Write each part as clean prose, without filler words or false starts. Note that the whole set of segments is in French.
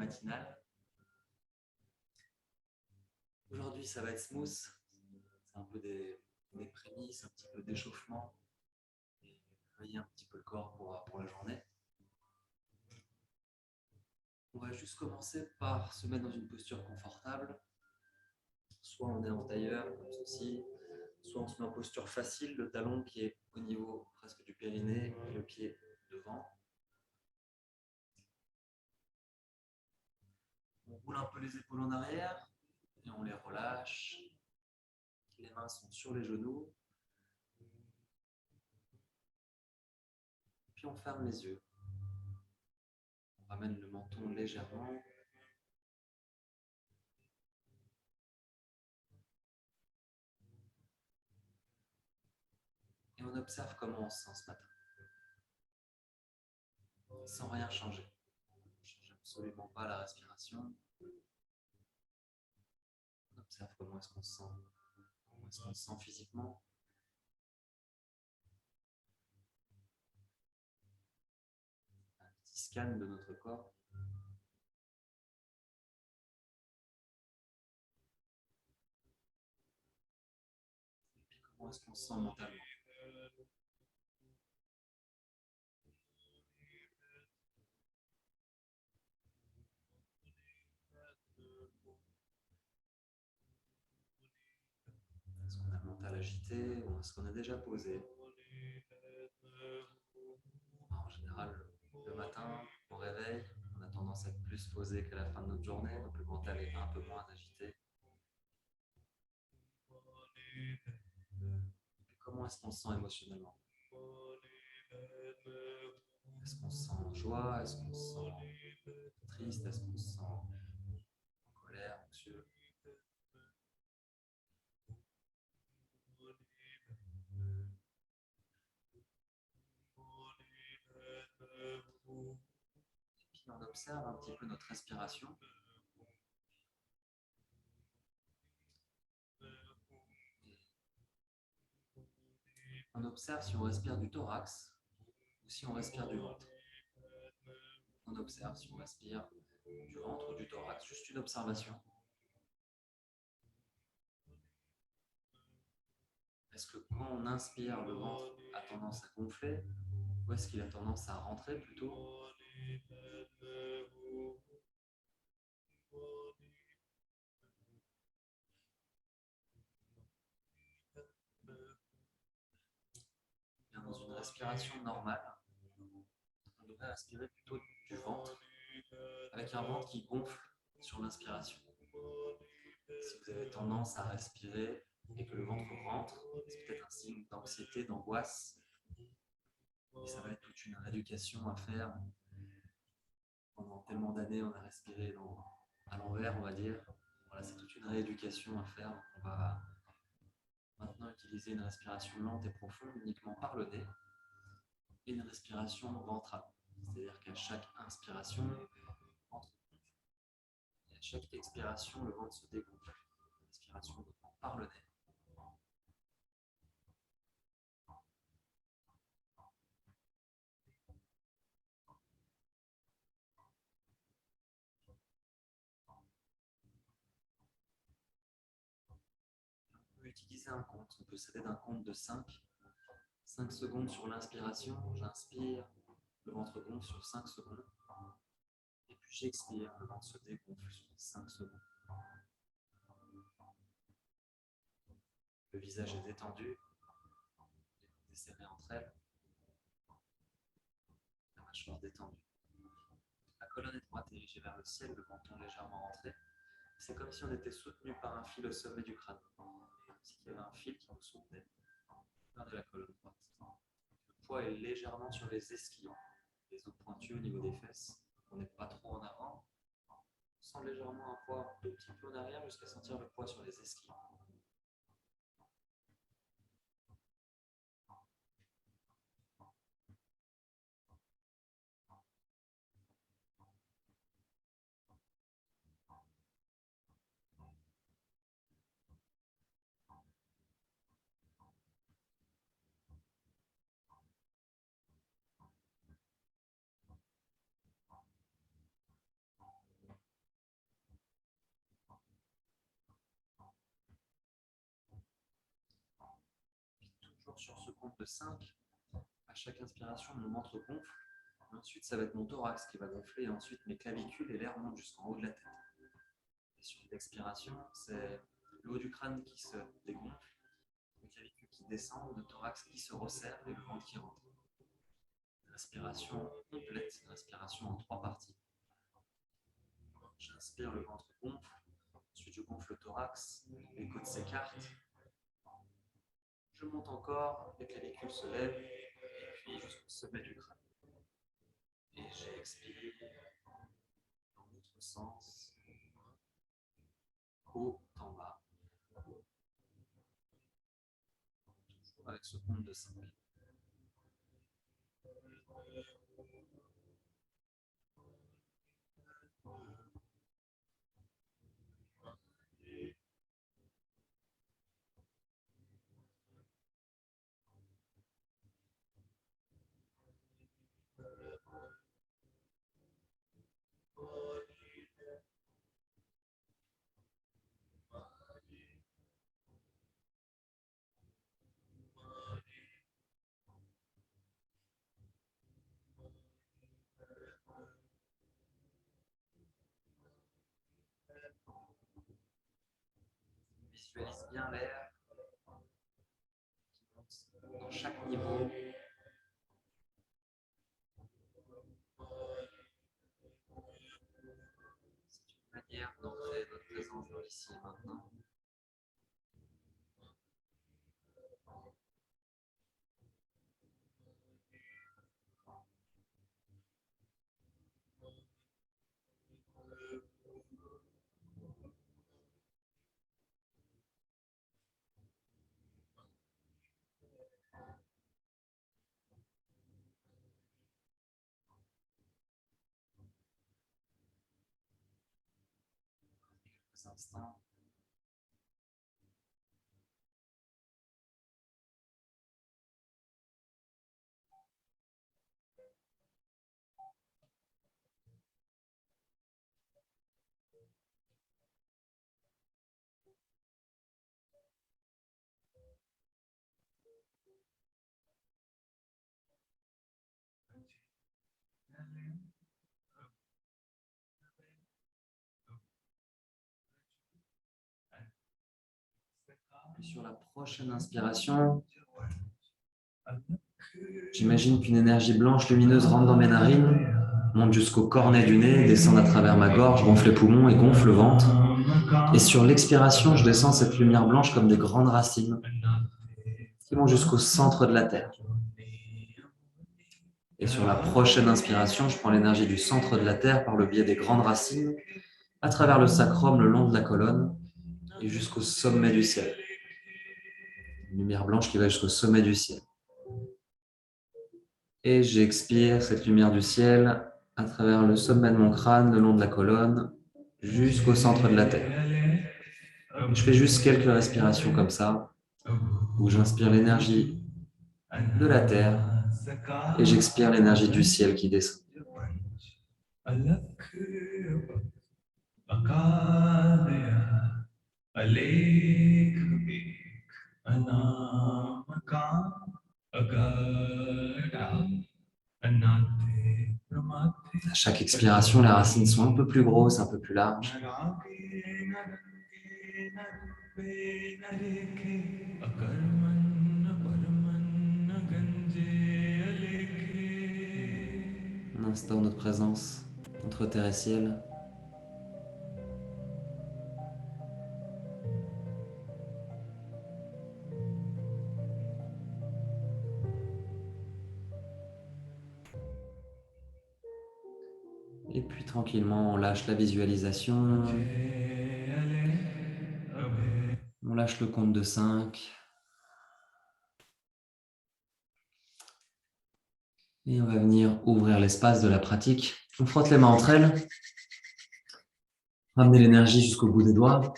matinale. Aujourd'hui, ça va être smooth. C'est un peu des prémices, un petit peu d'échauffement et réveiller un petit peu le corps pour la journée. On va juste commencer par se mettre dans une posture confortable. Soit on est en tailleur, comme ceci, soit on se met en posture facile, le talon qui est au niveau presque du périnée et le pied devant. On roule un peu les épaules en arrière et on les relâche. Les mains sont sur les genoux. Puis on ferme les yeux. On ramène le menton légèrement. Et on observe comment on se sent ce matin. Sans rien changer. On ne change absolument pas la respiration. On observe comment est-ce qu'on se sent. Comment est-ce qu'on se sent physiquement. Un petit scan de notre corps. Et puis comment est-ce qu'on se sent mentalement. Est-ce qu'on a le mental agité ou est-ce qu'on a déjà posé? En général, le matin, au réveil, on a tendance à être plus posé qu'à la fin de notre journée, donc le mental est un peu moins agité. Et comment est-ce qu'on se sent émotionnellement? Est-ce qu'on se sent en joie? Est-ce qu'on se sent triste? Est-ce qu'on se sent en colère, anxieux? Puis on observe un petit peu notre respiration. On observe si on respire du thorax ou si on respire du ventre. On observe si on respire du ventre ou du thorax, juste une observation. Est-ce que quand on inspire, le ventre a tendance à gonfler ou est-ce qu'il a tendance à rentrer plutôt? Bien, dans une respiration normale, on devrait respirer plutôt du ventre, avec un ventre qui gonfle sur l'inspiration. Si vous avez tendance à respirer et que le ventre rentre, c'est peut-être un signe d'anxiété, d'angoisse. Et ça va être toute une rééducation à faire. Pendant tellement d'années, on a respiré à l'envers, on va dire. Voilà, c'est toute une rééducation à faire. Donc on va maintenant utiliser une respiration lente et profonde uniquement par le nez et une respiration ventrale. C'est-à-dire qu'à chaque inspiration, ventre gonfle. Et à chaque expiration, le ventre se dégonfle. Inspiration par le nez. On peut utiliser un compte. On peut s'aider d'un compte de 5. 5 secondes sur l'inspiration. J'inspire, le ventre gonfle sur 5 secondes. Et puis j'expire, le ventre se dégonfle sur 5 secondes. Le visage est détendu, les côtés serrés entre elles, la mâchoire détendue. La colonne étroite dirigée vers le ciel, le menton légèrement rentré. C'est comme si on était soutenu par un fil au sommet du crâne. Comme s'il y avait un fil qui nous soutenait vers de la colonne droite. Le poids est légèrement sur les ischions, les os pointus au niveau des fesses. On n'est pas trop en avant. On sent légèrement un poids un tout petit peu en arrière jusqu'à sentir le poids sur les ischions. Donc sur ce compte de 5, à chaque inspiration, mon ventre gonfle. Et ensuite, ça va être mon thorax qui va gonfler. Et ensuite, mes clavicules et l'air monte jusqu'en haut de la tête. Et sur l'expiration, c'est le haut du crâne qui se dégonfle, les clavicules qui descendent, le thorax qui se resserre et le ventre qui rentre. Respiration complète, respiration en 3 parties. J'inspire, le ventre gonfle. Ensuite, je gonfle le thorax, les côtes s'écartent. Je monte encore, les clavicules se lèvent, et puis jusqu'au sommet du crâne. Et j'expire dans l'autre sens, haut en bas. Toujours avec ce compte de 5. Visualise bien l'air qui monte dans chaque niveau. C'est une manière d'entrer notre présence dans l'ici et maintenant. Quelques instants. Et sur la prochaine inspiration, j'imagine qu'une énergie blanche lumineuse rentre dans mes narines, monte jusqu'au cornet du nez, descend à travers ma gorge, gonfle les poumons et gonfle le ventre. Et sur l'expiration, je descends cette lumière blanche comme des grandes racines qui vont jusqu'au centre de la Terre. Et sur la prochaine inspiration, je prends l'énergie du centre de la Terre par le biais des grandes racines, à travers le sacrum, le long de la colonne, et jusqu'au sommet du ciel. Une lumière blanche qui va jusqu'au sommet du ciel. Et j'expire cette lumière du ciel à travers le sommet de mon crâne, le long de la colonne, jusqu'au centre de la Terre. Et je fais juste quelques respirations comme ça, où j'inspire l'énergie de la Terre et j'expire l'énergie du ciel qui descend. À chaque expiration, les racines sont un peu plus grosses, un peu plus larges. On instaure notre présence entre terre et ciel. Et puis tranquillement, on lâche la visualisation. On lâche le compte de 5. Et on va venir ouvrir l'espace de la pratique. On frotte les mains entre elles. Ramener l'énergie jusqu'au bout des doigts.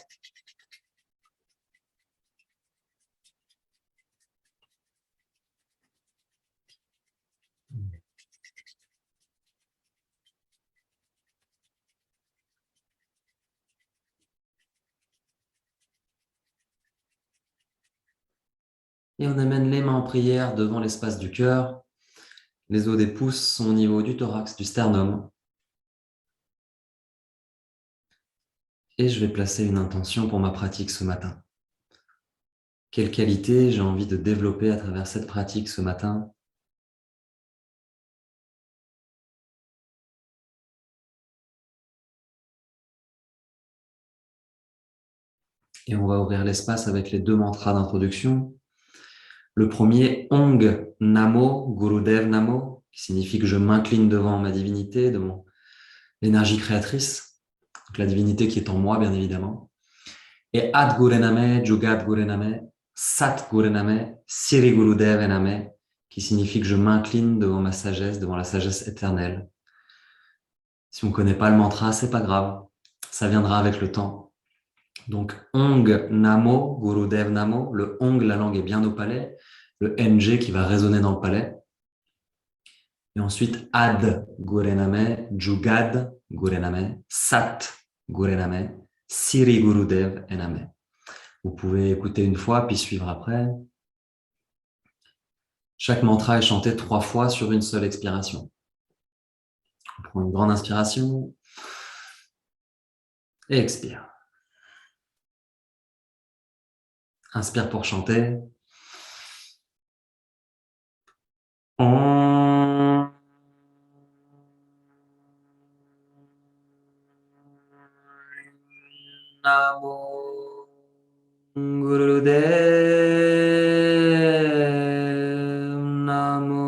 Et on amène les mains en prière devant l'espace du cœur. Les os des pouces sont au niveau du thorax, du sternum. Et je vais placer une intention pour ma pratique ce matin. Quelle qualité j'ai envie de développer à travers cette pratique ce matin? Et on va ouvrir l'espace avec les 2 mantras d'introduction. Le premier, Ong Namo, Gurudev Namo, qui signifie que je m'incline devant ma divinité, devant l'énergie créatrice, donc la divinité qui est en moi, bien évidemment. Et Ad Gurename, Jugat Gurename, Sat Gurename, Siri Gurudev Name, qui signifie que je m'incline devant ma sagesse, devant la sagesse éternelle. Si on ne connaît pas le mantra, c'est pas grave, ça viendra avec le temps. Donc, Ong Namo, Gurudev Namo, le Ong, la langue est bien au palais, le NG qui va résonner dans le palais. Et ensuite, Ad Gurename, Jugad Gurename, Sat Gurename, Siri Gurudev Name. Vous pouvez écouter une fois, puis suivre après. Chaque mantra est chanté 3 fois sur une seule expiration. On prend une grande inspiration et expire. Inspire pour chanter. Om Namo Gurudev Namo.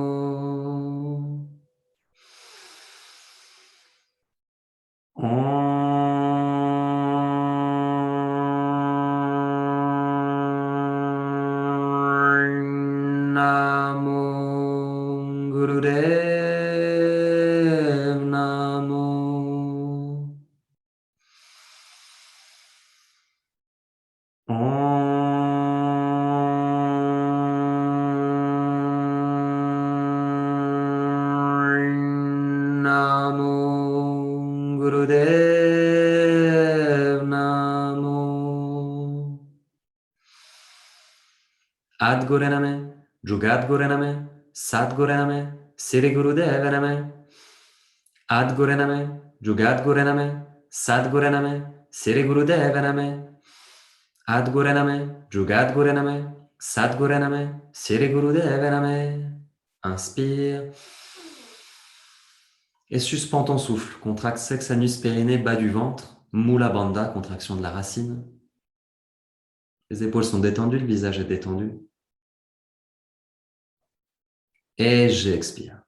Namo Gurudev Namo. Namo Gurudev Namo. Ad Gurename, Jugat Gurename, Sat Gurename, Siri Gurudev Name. Ad Gurename, Jugat Gurename, Sat Gurename, Siri Gurudev Name. Ad Gurename, Jugat Gurename, Sat Gurename, Siri Gurudev Name. Inspire. Et suspends ton souffle. Contracte sexe, anus, périnée, bas du ventre. Mula Bandha, contraction de la racine. Les épaules sont détendues, le visage est détendu. Et j'expire.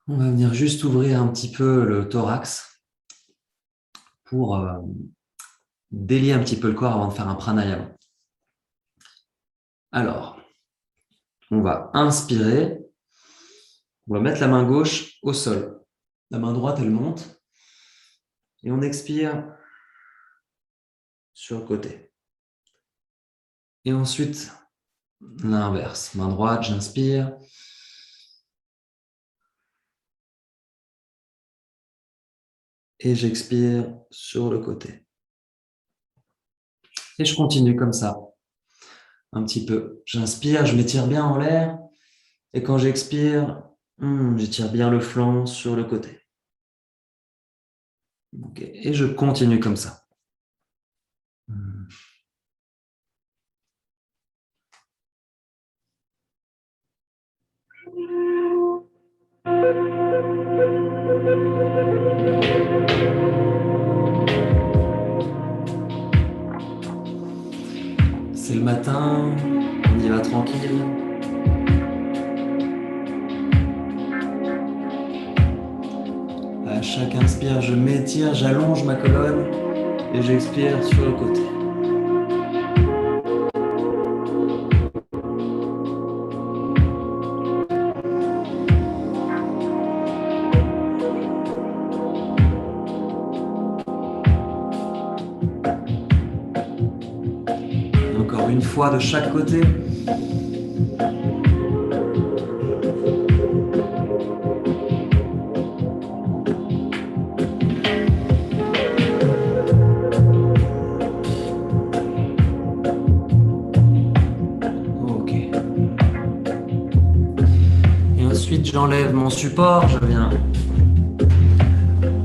On va venir juste ouvrir un petit peu le thorax pour délier un petit peu le corps avant de faire un pranayama. Alors, on va inspirer. On va mettre la main gauche au sol. La main droite, elle monte. Et on expire sur le côté. Et ensuite, l'inverse. Main droite, j'inspire. Et j'expire sur le côté. Et je continue comme ça. Un petit peu. J'inspire, je m'étire bien en l'air. Et quand j'expire, j'étire bien le flanc sur le côté. Okay. Et je continue comme ça. C'est le matin, on y va tranquille. À chaque inspire, je m'étire, j'allonge ma colonne et j'expire sur le côté. Et encore une fois de chaque côté. j'enlève mon support, je viens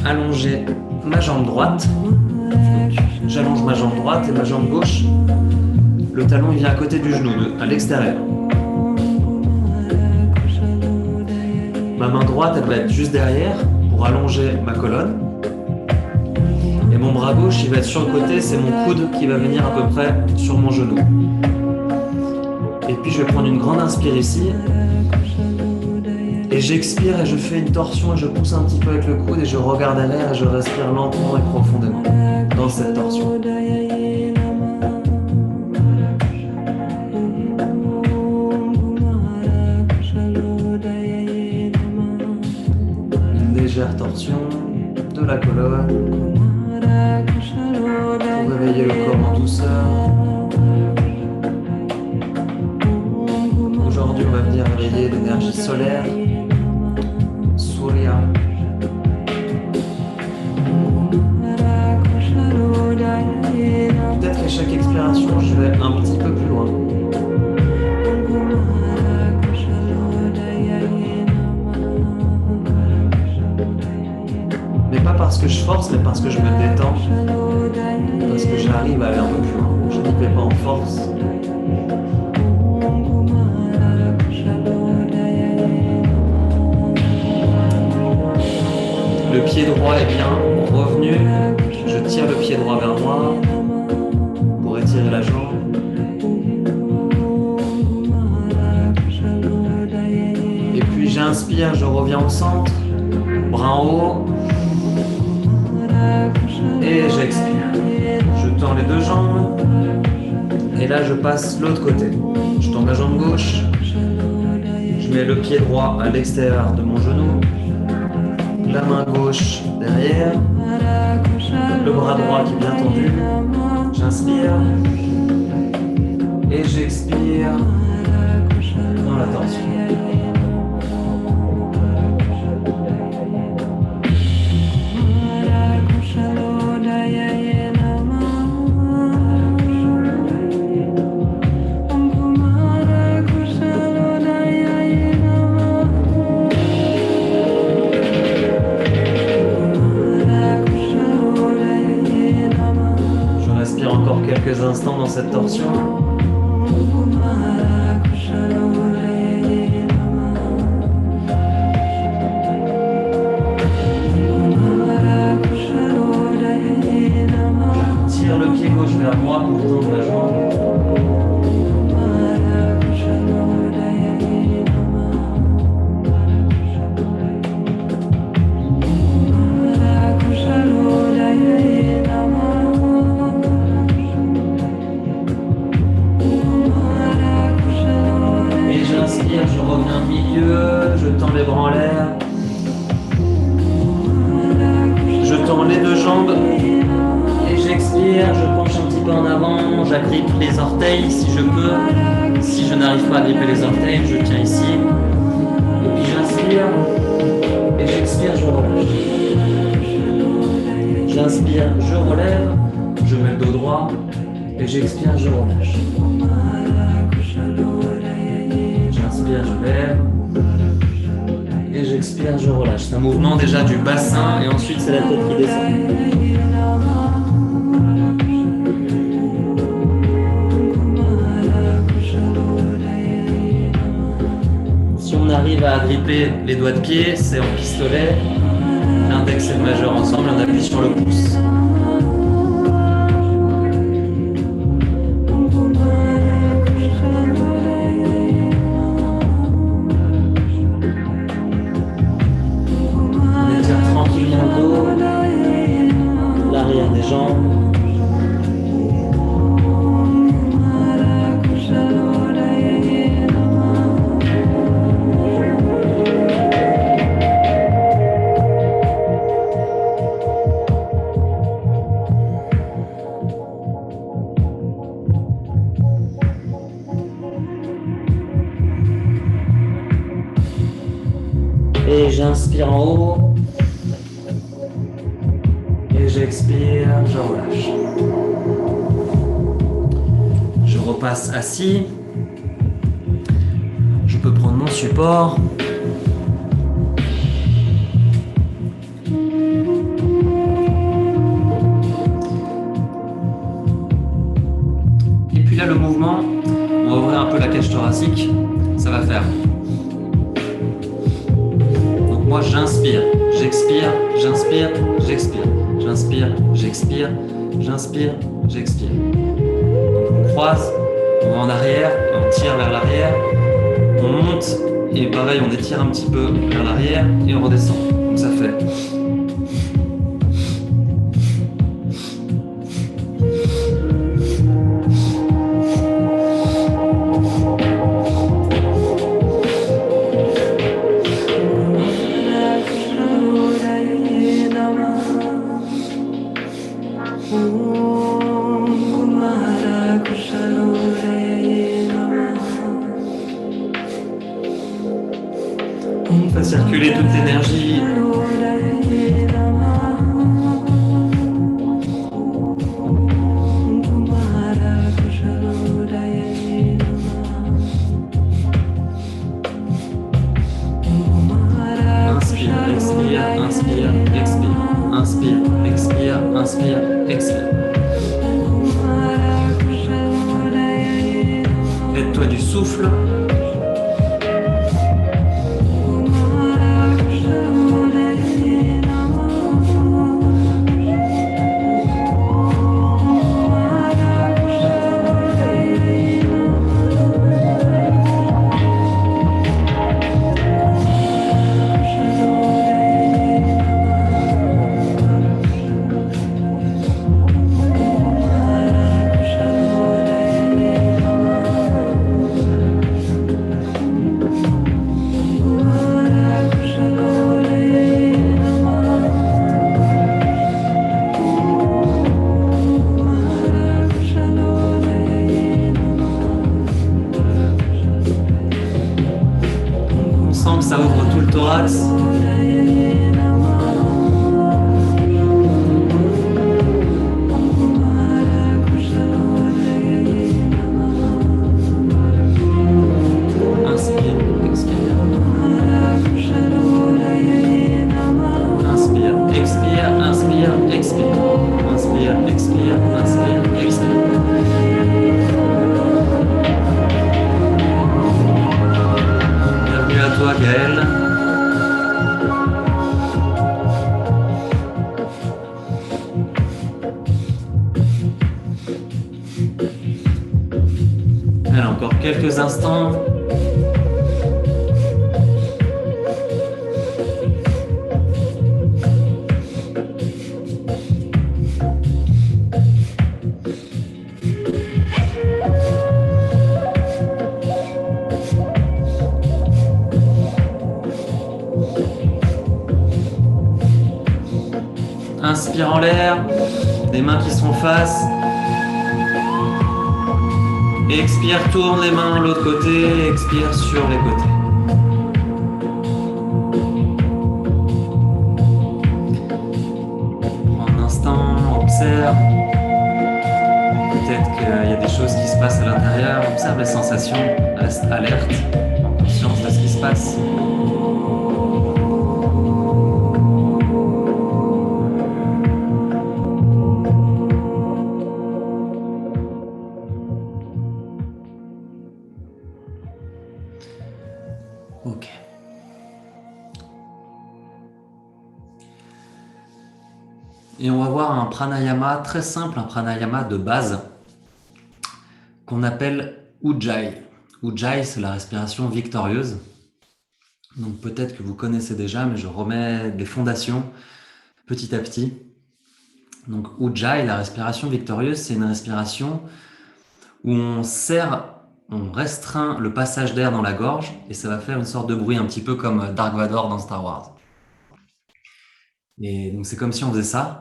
allonger ma jambe droite. J'allonge ma jambe droite et ma jambe gauche. Le talon il vient à côté du genou, à l'extérieur. Ma main droite, elle va être juste derrière pour allonger ma colonne. Et mon bras gauche, il va être sur le côté, c'est mon coude qui va venir à peu près sur mon genou. Et puis je vais prendre une grande inspire ici. Et j'expire et je fais une torsion et je pousse un petit peu avec le coude et je regarde derrière et je respire lentement et profondément dans cette torsion. Une légère torsion de la colonne pour réveiller le corps en douceur. Aujourd'hui, on va venir réveiller l'énergie solaire. Surya. Peut-être qu'à chaque expiration, je vais un petit peu plus loin. Mais pas parce que je force, mais parce que je me détends. Parce que j'arrive à aller un peu plus loin. Je n'y vais pas en force. Le pied droit est bien revenu. Je tire le pied droit vers moi pour étirer la jambe. Et puis j'inspire, je reviens au centre, bras en haut. Et j'expire. Je tends les deux jambes. Et là, je passe l'autre côté. Je tends ma jambe gauche. Je mets le pied droit à l'extérieur de mon genou. La main gauche derrière, le bras droit qui est bien tendu. J'inspire et j'expire dans la torsion. Quelques instants dans cette torsion. Je tire le pied gauche vers moi pour tendre la jambe. Je reviens au milieu, je tends les bras en l'air. Je tends les deux jambes et j'expire, je penche un petit peu en avant, j'agrippe les orteils si je peux. Si je n'arrive pas à gripper les orteils, je tiens ici. Et puis j'inspire et j'expire, je relâche. J'inspire, je relève, je mets le dos droit et j'expire, je relâche. J'inspire, je lève et j'expire, je relâche. C'est un mouvement déjà du bassin et ensuite c'est la tête qui descend. Si on arrive à agripper les doigts de pied, c'est en pistolet, l'index et le majeur ensemble, on appuie sur le pouce. Et j'inspire en haut. Et j'expire, je relâche. Je repasse assis. Je peux prendre mon support. Puis là, le mouvement, on va ouvrir un peu la cage thoracique. Ça va faire. Donc moi, j'inspire, j'expire, j'inspire, j'expire. J'inspire, j'expire, j'inspire, j'expire. Donc on croise, on va en arrière, on tire vers l'arrière, on monte, et pareil, on étire un petit peu vers l'arrière et on redescend. Donc ça fait. On fait circuler toute l'énergie. Inspire, expire, inspire, expire, inspire, expire. Aide-toi du souffle. Ça ouvre tout le thorax. Inspire, expire. Inspire, expire, inspire, expire. Inspire, expire, inspire, expire. Bienvenue à toi, Gaël. Allez, encore quelques instants. Inspire en l'air, des mains qui sont face. Expire, tourne les mains de l'autre côté, expire sur les côtés. Prends un instant, observe. Peut-être qu'il y a des choses qui se passent à l'intérieur. Observe les sensations, reste alerte, en conscience de ce qui se passe. Ok. Et on va voir un pranayama très simple, un pranayama de base qu'on appelle Ujjayi. Ujjayi, c'est la respiration victorieuse. Donc peut-être que vous connaissez déjà, mais je remets des fondations petit à petit. Donc Ujjayi, la respiration victorieuse, c'est une respiration où on restreint le passage d'air dans la gorge et ça va faire une sorte de bruit un petit peu comme Dark Vador dans Star Wars. Et donc c'est comme si on faisait ça.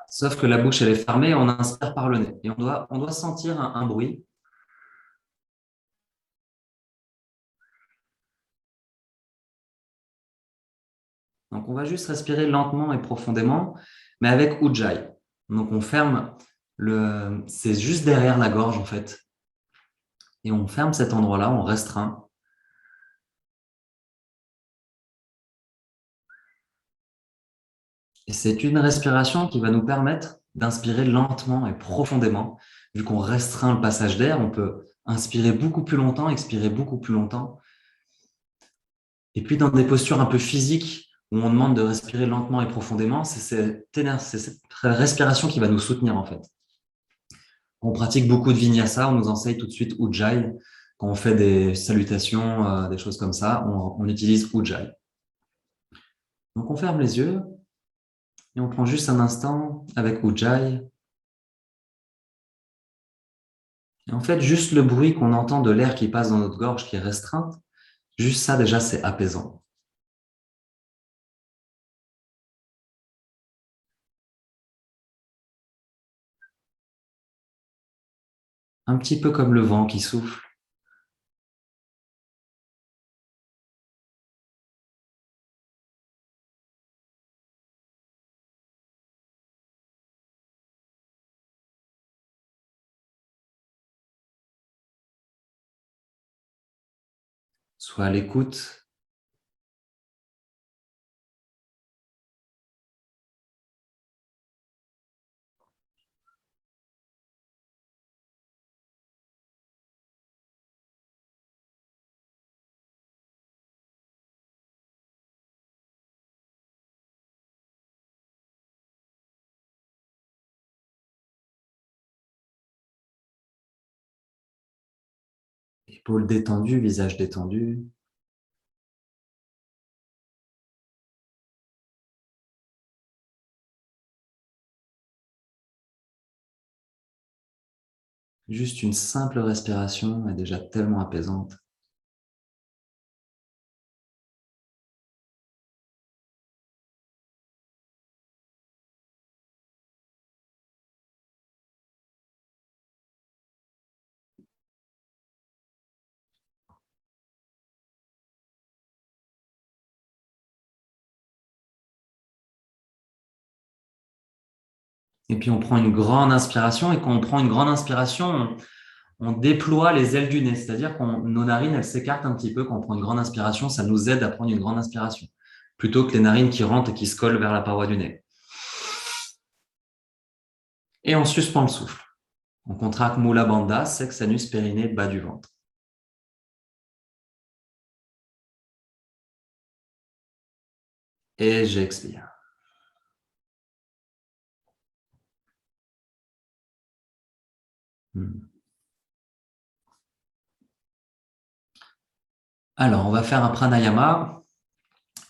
Sauf que la bouche elle est fermée, on inspire par le nez et on doit sentir un bruit. Donc on va juste respirer lentement et profondément, mais avec Ujjayi. Donc on ferme c'est juste derrière la gorge en fait. Et on ferme cet endroit-là, on restreint. Et c'est une respiration qui va nous permettre d'inspirer lentement et profondément. Vu qu'on restreint le passage d'air, on peut inspirer beaucoup plus longtemps, expirer beaucoup plus longtemps. Et puis, dans des postures un peu physiques, où on demande de respirer lentement et profondément, c'est cette respiration qui va nous soutenir, en fait. On pratique beaucoup de vinyasa, on nous enseigne tout de suite Ujjayi. Quand on fait des salutations, des choses comme ça, on utilise Ujjayi. Donc, on ferme les yeux et on prend juste un instant avec Ujjayi. Et en fait, juste le bruit qu'on entend de l'air qui passe dans notre gorge qui est restreinte, juste ça, déjà, c'est apaisant. Un petit peu comme le vent qui souffle. Soit à l'écoute. Épaules détendues, visage détendu. Juste une simple respiration est déjà tellement apaisante. Et puis on prend une grande inspiration, et quand on prend une grande inspiration, on déploie les ailes du nez, c'est-à-dire que nos narines, elles s'écartent un petit peu quand on prend une grande inspiration, ça nous aide à prendre une grande inspiration, plutôt que les narines qui rentrent et qui se collent vers la paroi du nez. Et on suspend le souffle. On contracte Mula Bandha, sexe, anus, périnée, bas du ventre. Et j'expire. Alors, on va faire un pranayama.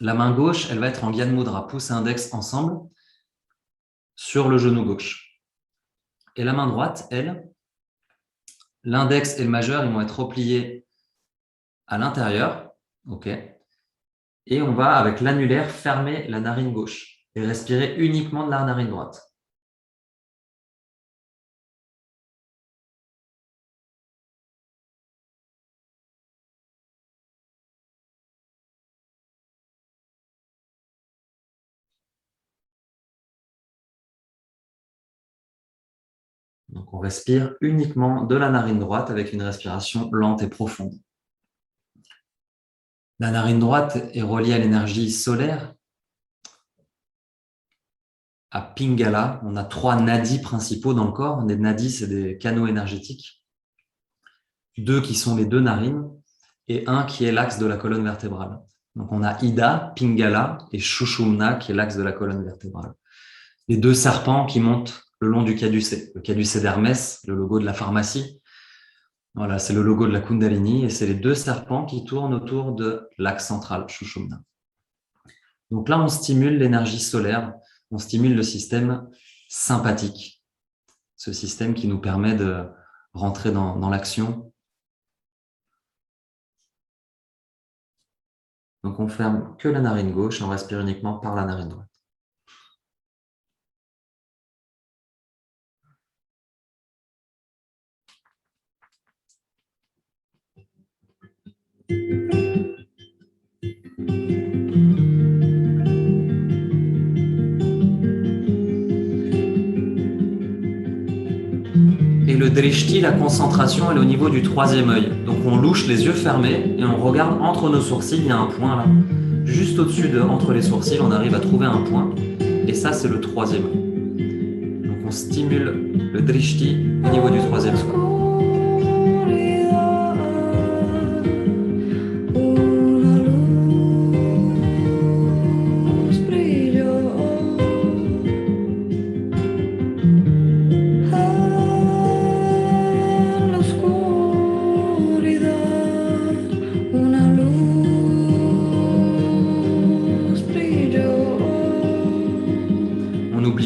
La main gauche, elle va être en Gyan Mudra, pouce et index ensemble, sur le genou gauche. Et la main droite, elle, l'index et le majeur, ils vont être repliés à l'intérieur. OK. Et on va, avec l'annulaire, fermer la narine gauche et respirer uniquement de la narine droite. Donc, on respire uniquement de la narine droite avec une respiration lente et profonde. La narine droite est reliée à l'énergie solaire, à Pingala. On a 3 nadis principaux dans le corps. Les nadis, c'est des canaux énergétiques. 2 qui sont les 2 narines et 1 qui est l'axe de la colonne vertébrale. Donc, on a Ida, Pingala et Shushumna qui est l'axe de la colonne vertébrale. Les 2 serpents qui montent le long du caducée. Le caducée d'Hermès, le logo de la pharmacie. Voilà, c'est le logo de la Kundalini et c'est les 2 serpents qui tournent autour de l'axe central, Shushumna. Donc là, on stimule l'énergie solaire, on stimule le système sympathique, ce système qui nous permet de rentrer dans l'action. Donc on ferme que la narine gauche et on respire uniquement par la narine droite. Et le drishti, la concentration, elle est au niveau du 3e œil. Donc on louche les yeux fermés et on regarde entre nos sourcils, il y a un point là. Juste au-dessus entre les sourcils, on arrive à trouver un point. Et ça, c'est le troisième œil. Donc, on stimule le drishti au niveau du troisième œil.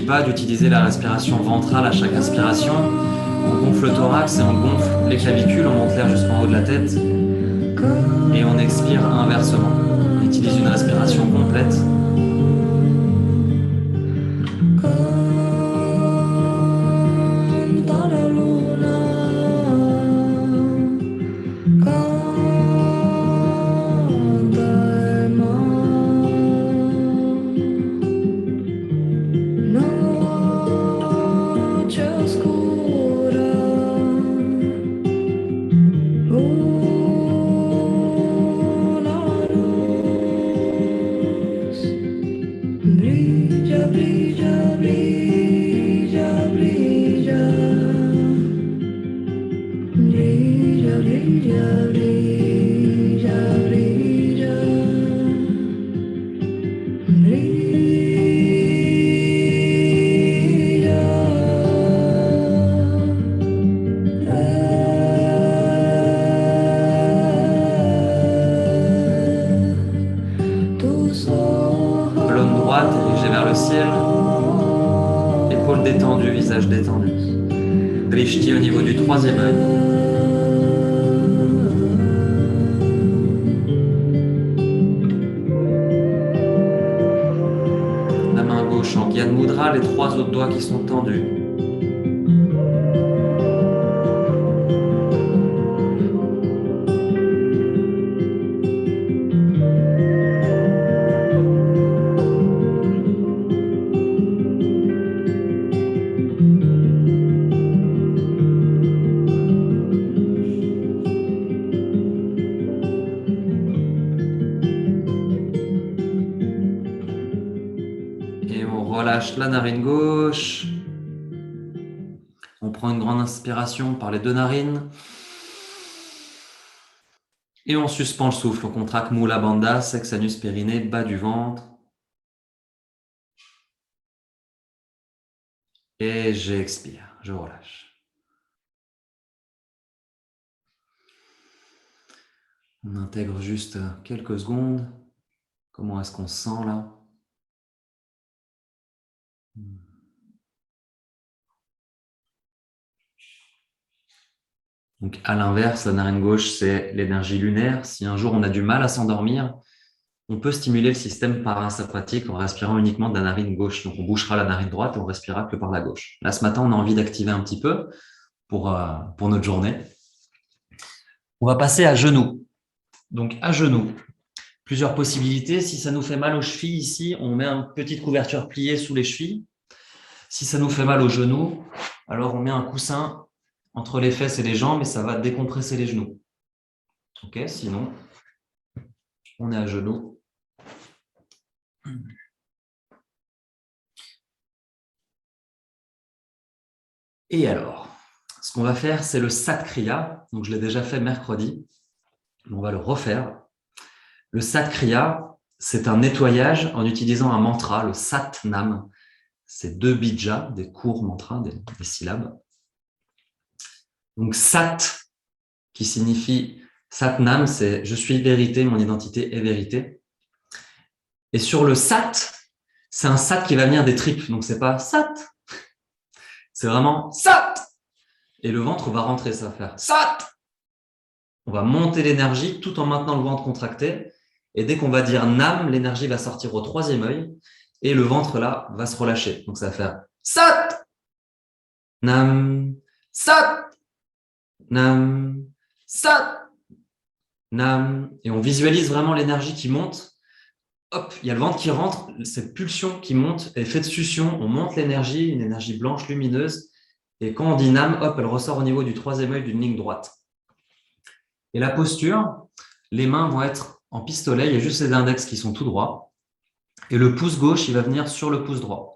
Pas d'utiliser la respiration ventrale à chaque inspiration. On gonfle le thorax et on gonfle les clavicules, on monte l'air jusqu'en haut de la tête et on expire inversement. On utilise une respiration complète. Colonne droite dirigée vers le ciel. Épaules détendues, visage détendu. Drishti au niveau du troisième œil. La main gauche en Gyan Mudra, les trois autres doigts qui sont tendus. Relâche la narine gauche. On prend une grande inspiration par les deux narines. Et on suspend le souffle. On contracte Mula Bandha, sexe, anus, périnée, bas du ventre. Et j'expire, je relâche. On intègre juste quelques secondes. Comment est-ce qu'on se sent là ? Donc, à l'inverse, la narine gauche, c'est l'énergie lunaire. Si un jour on a du mal à s'endormir, on peut stimuler le système parasympathique en respirant uniquement de la narine gauche. Donc, on bouchera la narine droite et on respirera que par la gauche. Là, ce matin, on a envie d'activer un petit peu pour notre journée. On va passer à genoux. Donc, à genoux, plusieurs possibilités. Si ça nous fait mal aux chevilles ici, on met une petite couverture pliée sous les chevilles. Si ça nous fait mal aux genoux, alors on met un coussin entre les fesses et les jambes et ça va décompresser les genoux. Ok, sinon, on est à genoux. Et alors, ce qu'on va faire, c'est le Sat Kriya. Donc, je l'ai déjà fait mercredi. On va le refaire. Le Sat Kriya, c'est un nettoyage en utilisant un mantra, le Sat Nam. C'est 2 bijas, des courts mantras, des syllabes. Donc, Sat, qui signifie Sat Nam, c'est « je suis vérité, mon identité est vérité ». Et sur le Sat, c'est un Sat qui va venir des tripes. Donc, c'est pas Sat, c'est vraiment Sat. Et le ventre va rentrer, ça va faire Sat. On va monter l'énergie tout en maintenant le ventre contracté. Et dès qu'on va dire Nam, l'énergie va sortir au troisième œil. Et le ventre, là, va se relâcher. Donc, ça va faire Sat. Nam. Sat. Nam. Sat. Nam. Et on visualise vraiment l'énergie qui monte. Hop, il y a le ventre qui rentre, cette pulsion qui monte, effet de succion, on monte l'énergie, une énergie blanche lumineuse. Et quand on dit Nam, hop, elle ressort au niveau du troisième œil d'une ligne droite. Et la posture, les mains vont être en pistolet, il y a juste les index qui sont tout droits. Et le pouce gauche, il va venir sur le pouce droit.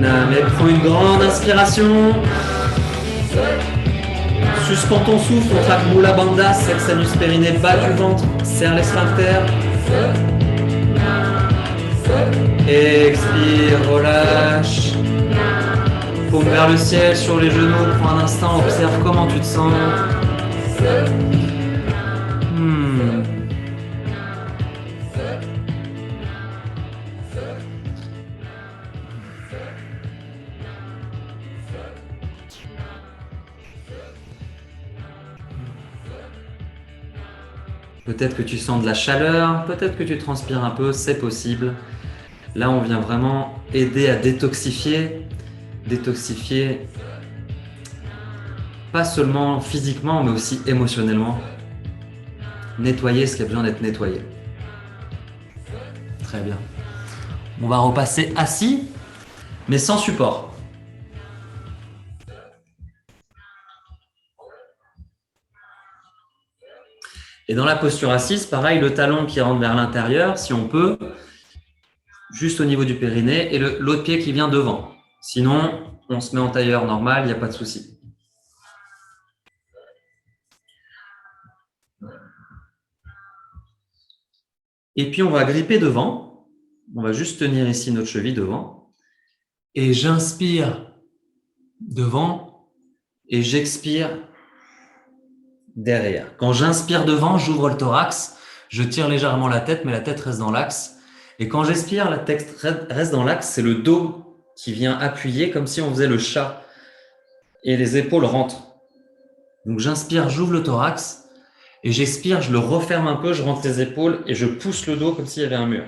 Inhale et prends une grande inspiration. Suspends ton souffle, contracte Mula Bandha, sexe, anus, périnée, bas du ventre, serre les sphincters. Expire, relâche. Paume vers le ciel, sur les genoux, prends un instant, observe comment tu te sens. Peut-être que tu sens de la chaleur, peut-être que tu transpires un peu, c'est possible. Là, on vient vraiment aider à détoxifier pas seulement physiquement, mais aussi émotionnellement. Nettoyer ce qui a besoin d'être nettoyé. Très bien. On va repasser assis, mais sans support. Et dans la posture assise, pareil, le talon qui rentre vers l'intérieur, si on peut, juste au niveau du périnée, et l'autre pied qui vient devant. Sinon, on se met en tailleur normal, il n'y a pas de souci. Et puis, on va gripper devant. On va juste tenir ici notre cheville devant. Et j'inspire devant et j'expire derrière. Quand j'inspire devant, j'ouvre le thorax, je tire légèrement la tête, mais la tête reste dans l'axe. Et quand j'expire, la tête reste dans l'axe, c'est le dos qui vient appuyer comme si on faisait le chat. Et les épaules rentrent. Donc j'inspire, j'ouvre le thorax. Et j'expire, je le referme un peu, je rentre les épaules et je pousse le dos comme s'il y avait un mur.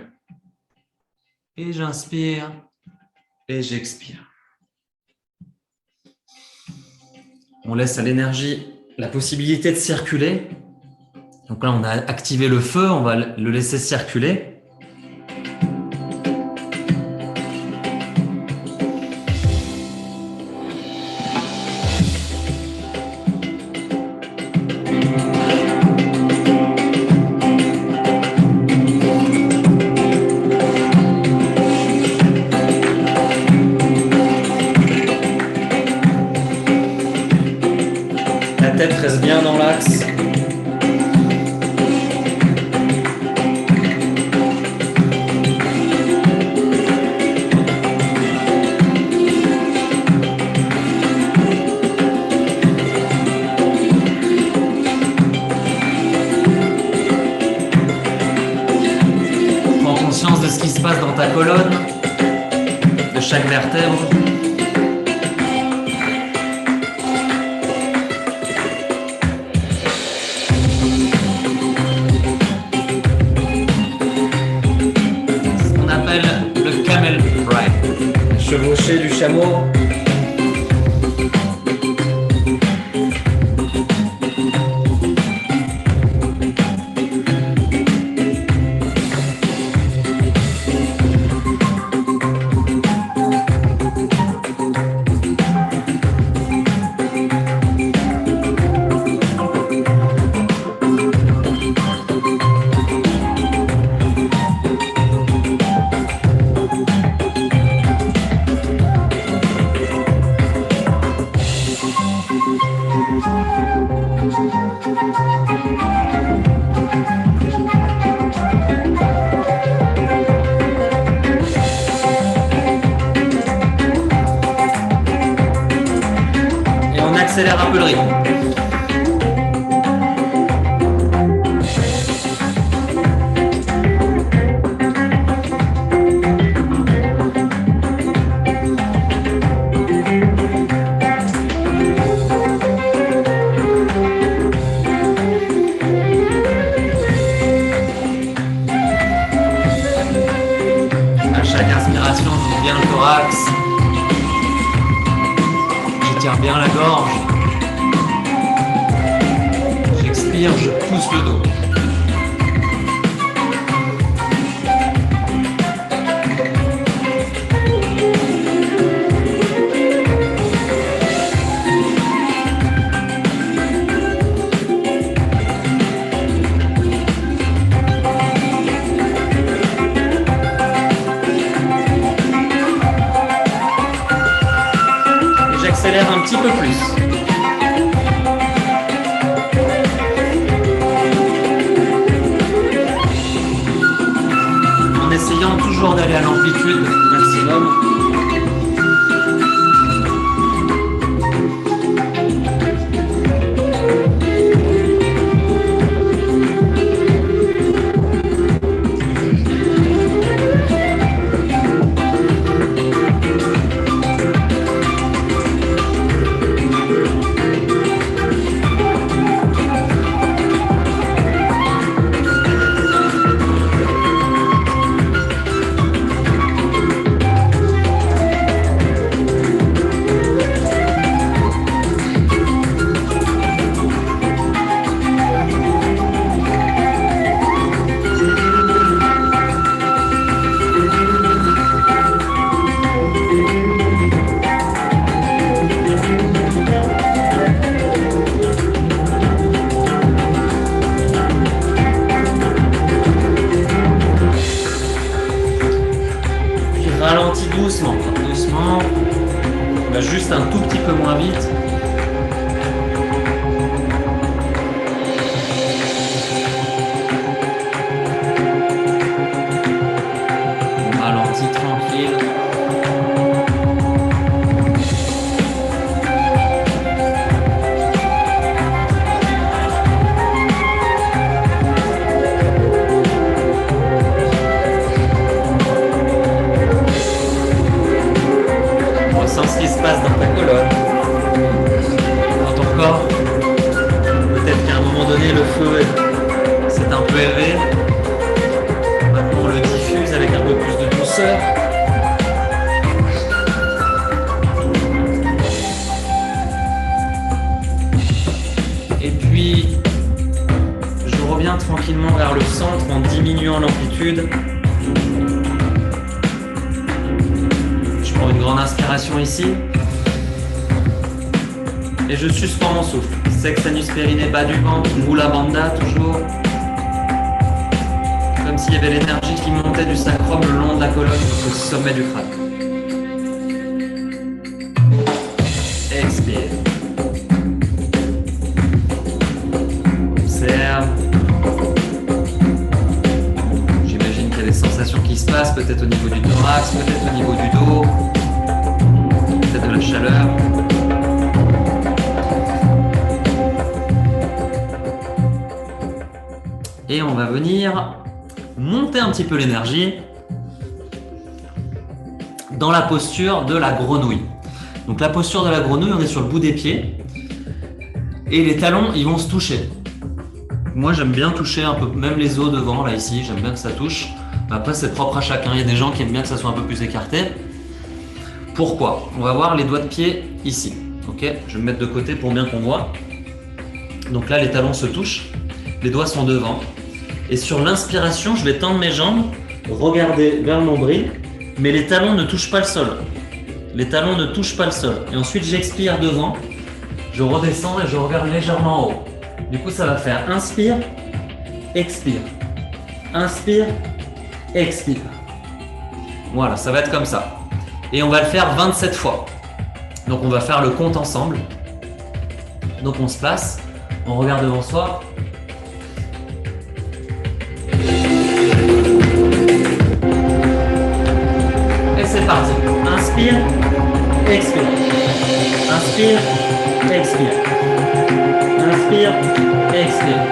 Et j'inspire et j'expire. On laisse à l'énergie la possibilité de circuler. Donc là, on a activé le feu, on va le laisser circuler. La tête reste bien dans l'axe. Prends conscience de ce qui se passe dans ta colonne, de chaque vertèbre. Chevaucher du chameau. Accélère un peu le rythme. À chaque inspiration, j'ouvre bien le thorax. J'étire bien la gorge. J'expire, je pousse le dos. accélère un petit peu plus. En essayant toujours d'aller à l'amplitude maximum. Ralentis doucement, doucement. Va juste un tout petit peu moins vite. On ralentit tranquille. Ce qui se passe dans ta colonne, dans ton corps. Peut-être qu'à un moment donné, le feu s'est un peu élevé. Maintenant, on le diffuse avec un peu plus de douceur. Et puis, je reviens tranquillement vers le centre en diminuant l'amplitude. Une grande inspiration ici et je suspends mon souffle. Sexe, anus, périnée, bas du ventre, mula bandha toujours, comme s'il y avait l'énergie qui montait du sacrum le long de la colonne jusqu'au sommet du crâne. Expire. Observe. J'imagine qu'il y a des sensations qui se passent, peut-être au niveau du thorax, peut-être au niveau du dos. De la chaleur. Et on va venir monter un petit peu l'énergie dans la posture de la grenouille. Donc la posture de la grenouille, on est sur le bout des pieds et les talons, ils vont se toucher. Moi, j'aime bien toucher un peu, même les os devant, là ici, j'aime bien que ça touche. Après, c'est propre à chacun. Il y a des gens qui aiment bien que ça soit un peu plus écarté. Pourquoi? On va voir les doigts de pied ici. Ok, je vais me mettre de côté pour bien qu'on voit. Donc là, les talons se touchent, les doigts sont devant. Et sur l'inspiration, je vais tendre mes jambes, regarder vers le nombril, mais les talons ne touchent pas le sol. Les talons ne touchent pas le sol. Et ensuite, j'expire devant, je redescends et je regarde légèrement en haut. Du coup, ça va faire inspire, expire. Inspire, expire. Voilà, ça va être comme ça. Et on va le faire 27 fois. Donc on va faire le compte ensemble. Donc on se place, on regarde devant soi. Et c'est parti. Inspire, expire. Inspire, expire. Inspire, expire.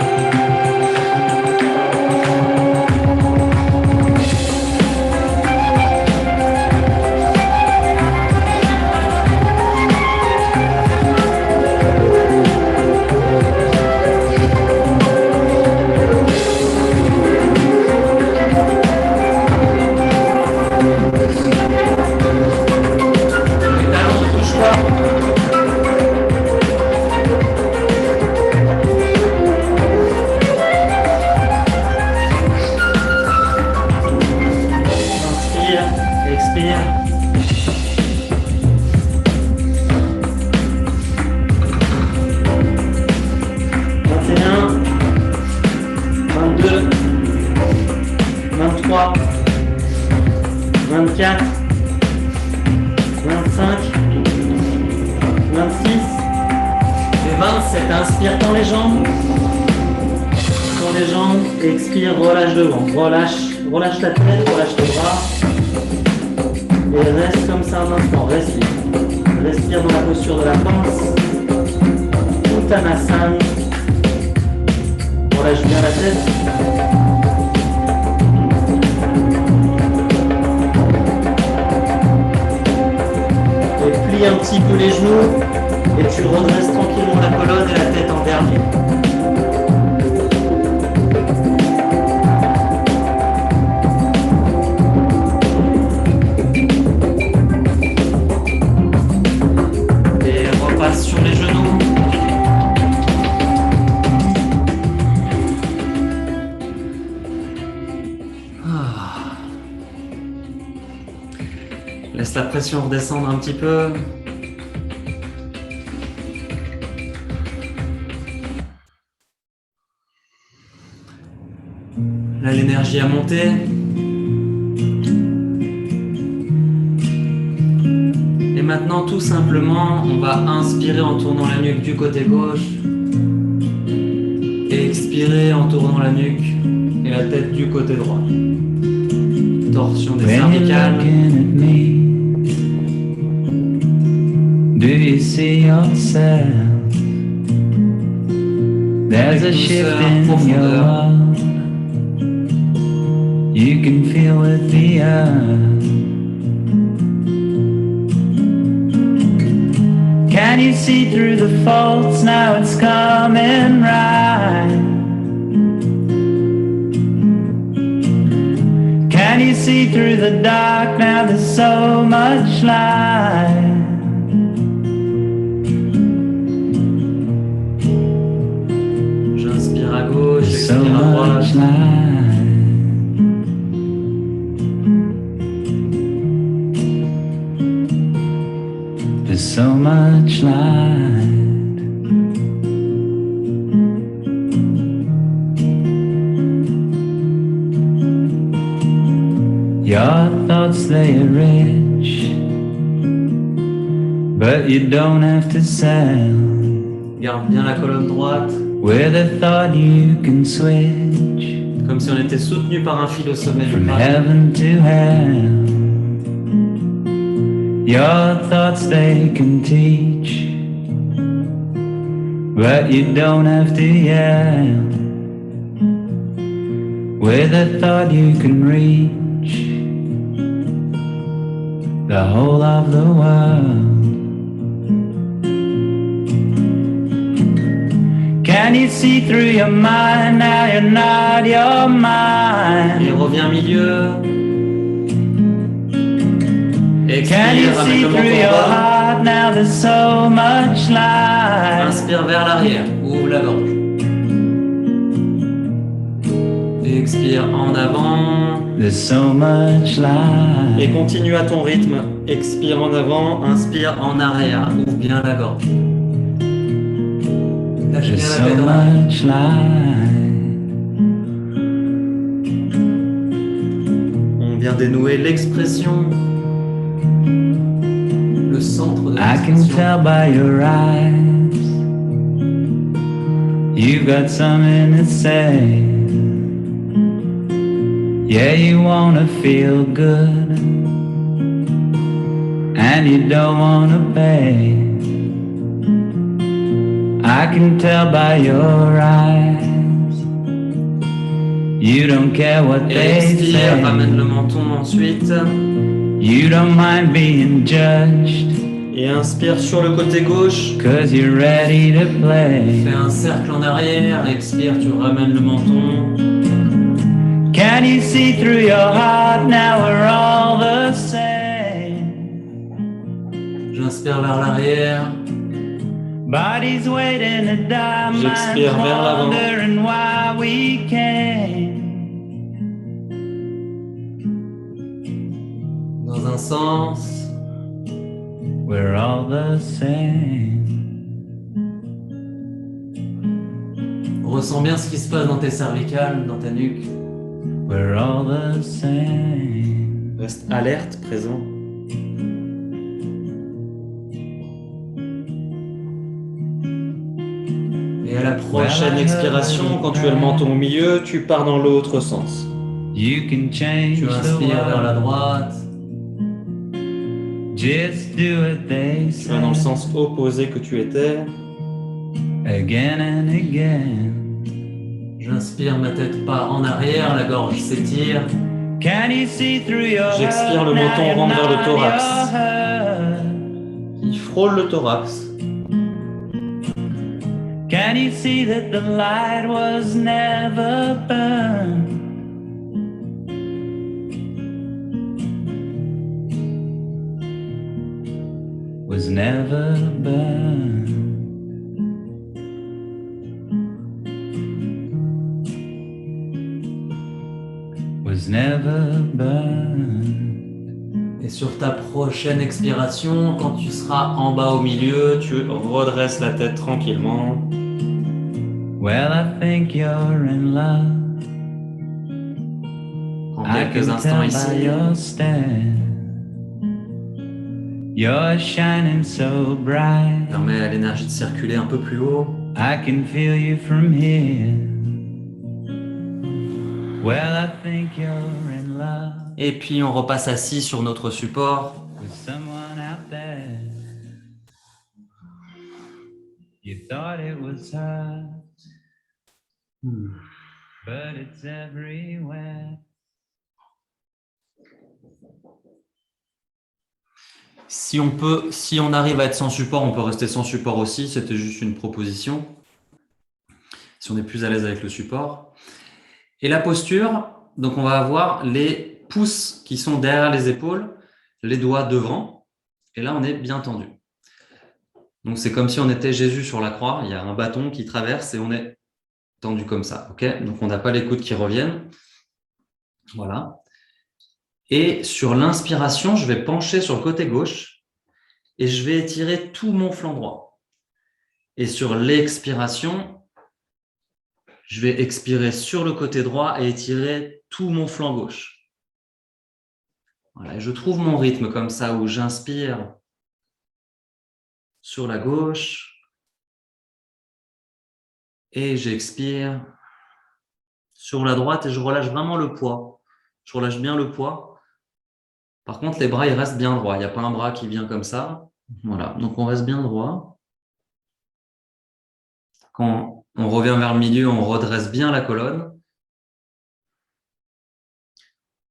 inspire, tends les jambes. Tends les jambes, expire, relâche devant. Relâche la tête, relâche les bras. Et reste comme ça un instant, respire. Respire dans la posture de la pince. Uttanasana. Relâche bien la tête. Et plie un petit peu les genoux. Et tu redresses tranquillement la colonne et la tête en dernier. Et repasse sur les genoux. Laisse la pression redescendre un petit peu. Là, l'énergie a monté. Et maintenant, tout simplement, on va inspirer en tournant la nuque du côté gauche. Et expirer en tournant la nuque et la tête du côté droit. Torsion des cervicales. Do you see yourself? There's a shift in your world. You can feel with the earth. Can you see through the faults? Now it's coming right. Can you see through the dark? Now there's so much light. J'inspire à gauche, So j'expire à droite. much light. There's so much light. Your thoughts, they are rich, but you don't have to sell. Garde bien la colonne droite, With a thought you can switch comme si on était soutenu par un fil au sommet du from bras. heaven to hell. Your thoughts, they can teach, but you don't have to yell. With a thought you can reach the whole of the world. Can you see through your mind? Now you're not your mind. Et reviens milieu. Can you Expire, ramène see le through menton your bas. heart? Now there's so much light. Inspire vers l'arrière, ouvre la gorge. Expire en avant. There's so much light. Et continue à ton rythme. Expire en avant, inspire en arrière. Ouvre bien la gorge. Lâche There's bien so la tête en arrière. much light. On vient dénouer l'expression. Le centre de I can l'expression. tell by your eyes you've got something to say. Yeah, you wanna feel good and you don't wanna pay. I can tell by your eyes you don't care what Et they expire, ramène le say. menton ensuite. You don't mind being judged Et inspire sur le côté gauche. 'cause you're ready to play. Fais un cercle en arrière. Expire, tu ramènes le menton. Can you see through your heart? Now we're all the same. J'inspire vers l'arrière. Bodies waiting to die, minds J'expire vers l'avant. wondering why we came. Dans un sens. We're all the same. Ressens bien ce qui se passe dans tes cervicales, dans ta nuque. We're all the same. Reste alerte, présent. Et à la prochaine expiration, quand tu as le menton au milieu, tu pars dans l'autre sens. You can change Tu the inspires vers la world. droite. Just do what they Tu vas dans le say. sens opposé que tu étais. Again and again. J'inspire, ma tête part en arrière, la gorge s'étire. Can you see through your J'expire, le hurt? Now menton you're rentre vers le not thorax. your hurt. Il frôle le thorax. Can you see that the light was never burned? Was never burned. Was never burned. Et sur ta prochaine expiration, quand tu seras en bas au milieu, tu redresses la tête tranquillement. Well, I think you're in love. Prends I quelques can instants tell by ici. your stare. You're shining so bright. Permets à l'énergie de circuler un peu plus haut. I can feel you from here. Well, I think you're in love Et puis on repasse assis sur notre support. with someone out there. You thought it was her, but it's everywhere. Si on arrive à être sans support, on peut rester sans support aussi. C'était juste une proposition. Si on est plus à l'aise avec le support. Et la posture, donc on va avoir les pouces qui sont derrière les épaules, les doigts devant. Et là, on est bien tendu. Donc c'est comme si on était Jésus sur la croix. Il y a un bâton qui traverse et on est tendu comme ça. Okay, donc on n'a pas les coudes qui reviennent. Voilà. Et sur l'inspiration, je vais pencher sur le côté gauche et je vais étirer tout mon flanc droit. Et sur l'expiration, je vais expirer sur le côté droit et étirer tout mon flanc gauche. Voilà, et je trouve mon rythme comme ça où j'inspire sur la gauche et j'expire sur la droite et je relâche vraiment le poids. Je relâche bien le poids. Par contre, les bras, ils restent bien droits. Il n'y a pas un bras qui vient comme ça. Voilà, donc on reste bien droit. Quand on revient vers le milieu, on redresse bien la colonne.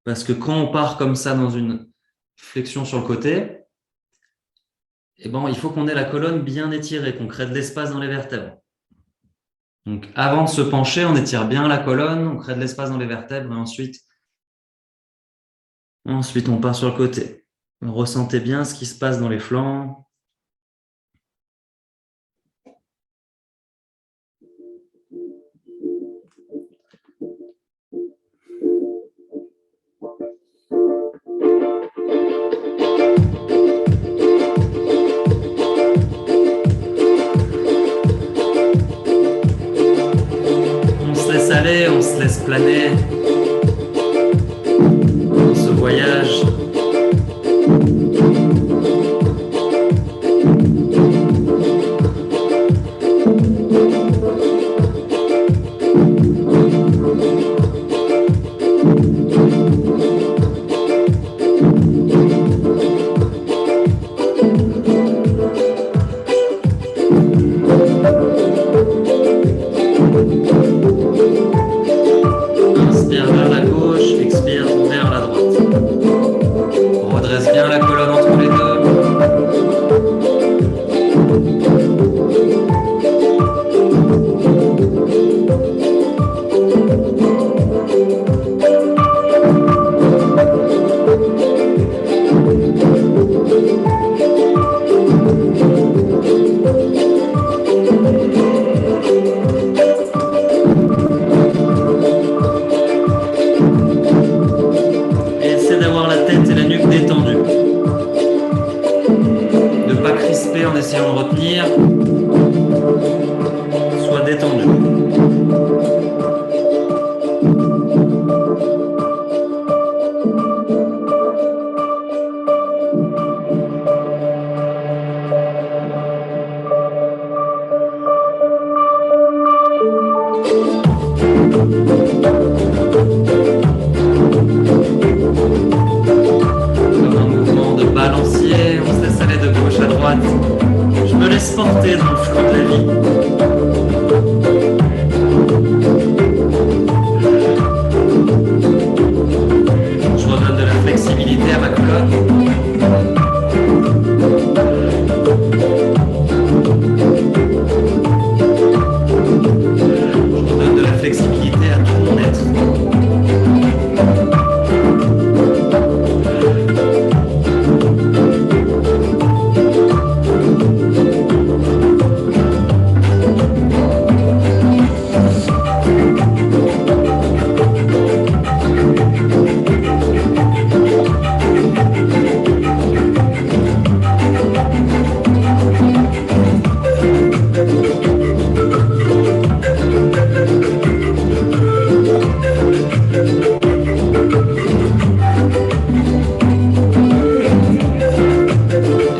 Parce que quand on part comme ça dans une flexion sur le côté, eh ben, il faut qu'on ait la colonne bien étirée, qu'on crée de l'espace dans les vertèbres. Donc, avant de se pencher, on étire bien la colonne, on crée de l'espace dans les vertèbres et ensuite on part sur le côté. Ressentez bien ce qui se passe dans les flancs. On se laisse aller, on se laisse planer dans ce voyage. Inspire vers la gauche, expire vers la droite. Redresse bien la colonne entre les deux. Et essaie d'avoir la tête et la nuque détendues. Ne pas crisper en essayant de retenir. Sois détendu. droite. Je me laisse porter dans le flot de la vie. Je redonne de la flexibilité à ma colonne. Je redonne de la flexibilité à tout mon être.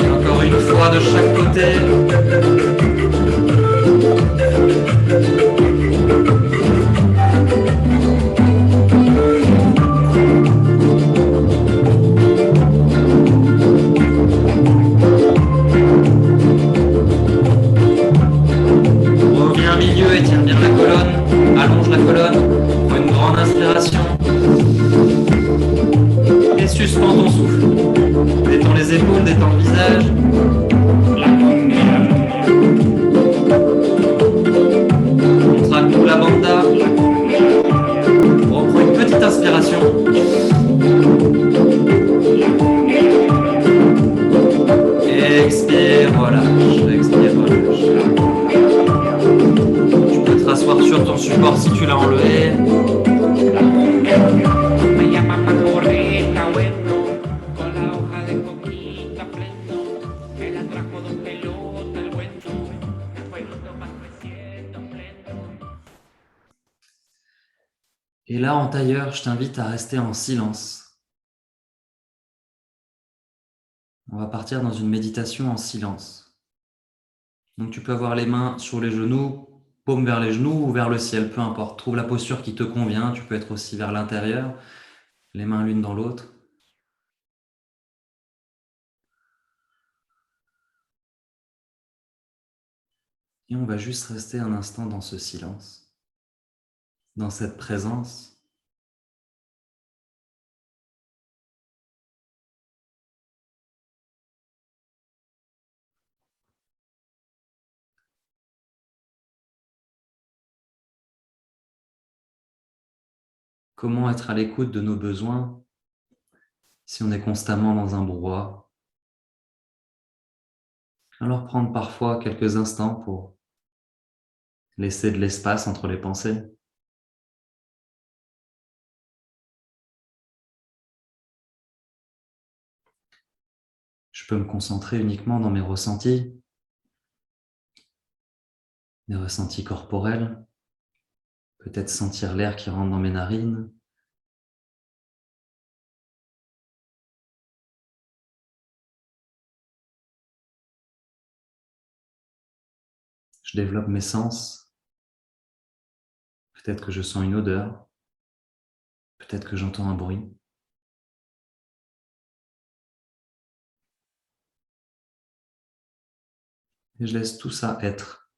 Et encore une fois de chaque côté. Reviens au milieu et tiens bien la colonne. Allonge la colonne. Prends une grande inspiration. Et suspends ton souffle. Détends les épaules, détends le visage. Contracte tout la banda. Reprends une petite inspiration. Expire, relâche. Expire, relâche. Tu peux te rasseoir sur ton support si tu l'as enlevé. Me llama pa' correr, está bueno, con la hoja de coquita pleno, me la trajo dos pelotas, el bueno, el pueblito va creciendo pleno. Et là, en tailleur, je t'invite à rester en silence. On va partir dans une méditation en silence. Donc tu peux avoir les mains sur les genoux, paume vers les genoux ou vers le ciel, peu importe. Trouve la posture qui te convient. Tu peux être aussi vers l'intérieur, les mains l'une dans l'autre. Et on va juste rester un instant dans ce silence, dans cette présence. Comment être à l'écoute de nos besoins si on est constamment dans un brouhaha? Alors prendre parfois quelques instants pour laisser de l'espace entre les pensées. Je peux me concentrer uniquement dans mes ressentis corporels, peut-être sentir l'air qui rentre dans mes narines, je développe mes sens, peut-être que je sens une odeur, peut-être que j'entends un bruit. Et je laisse tout ça être,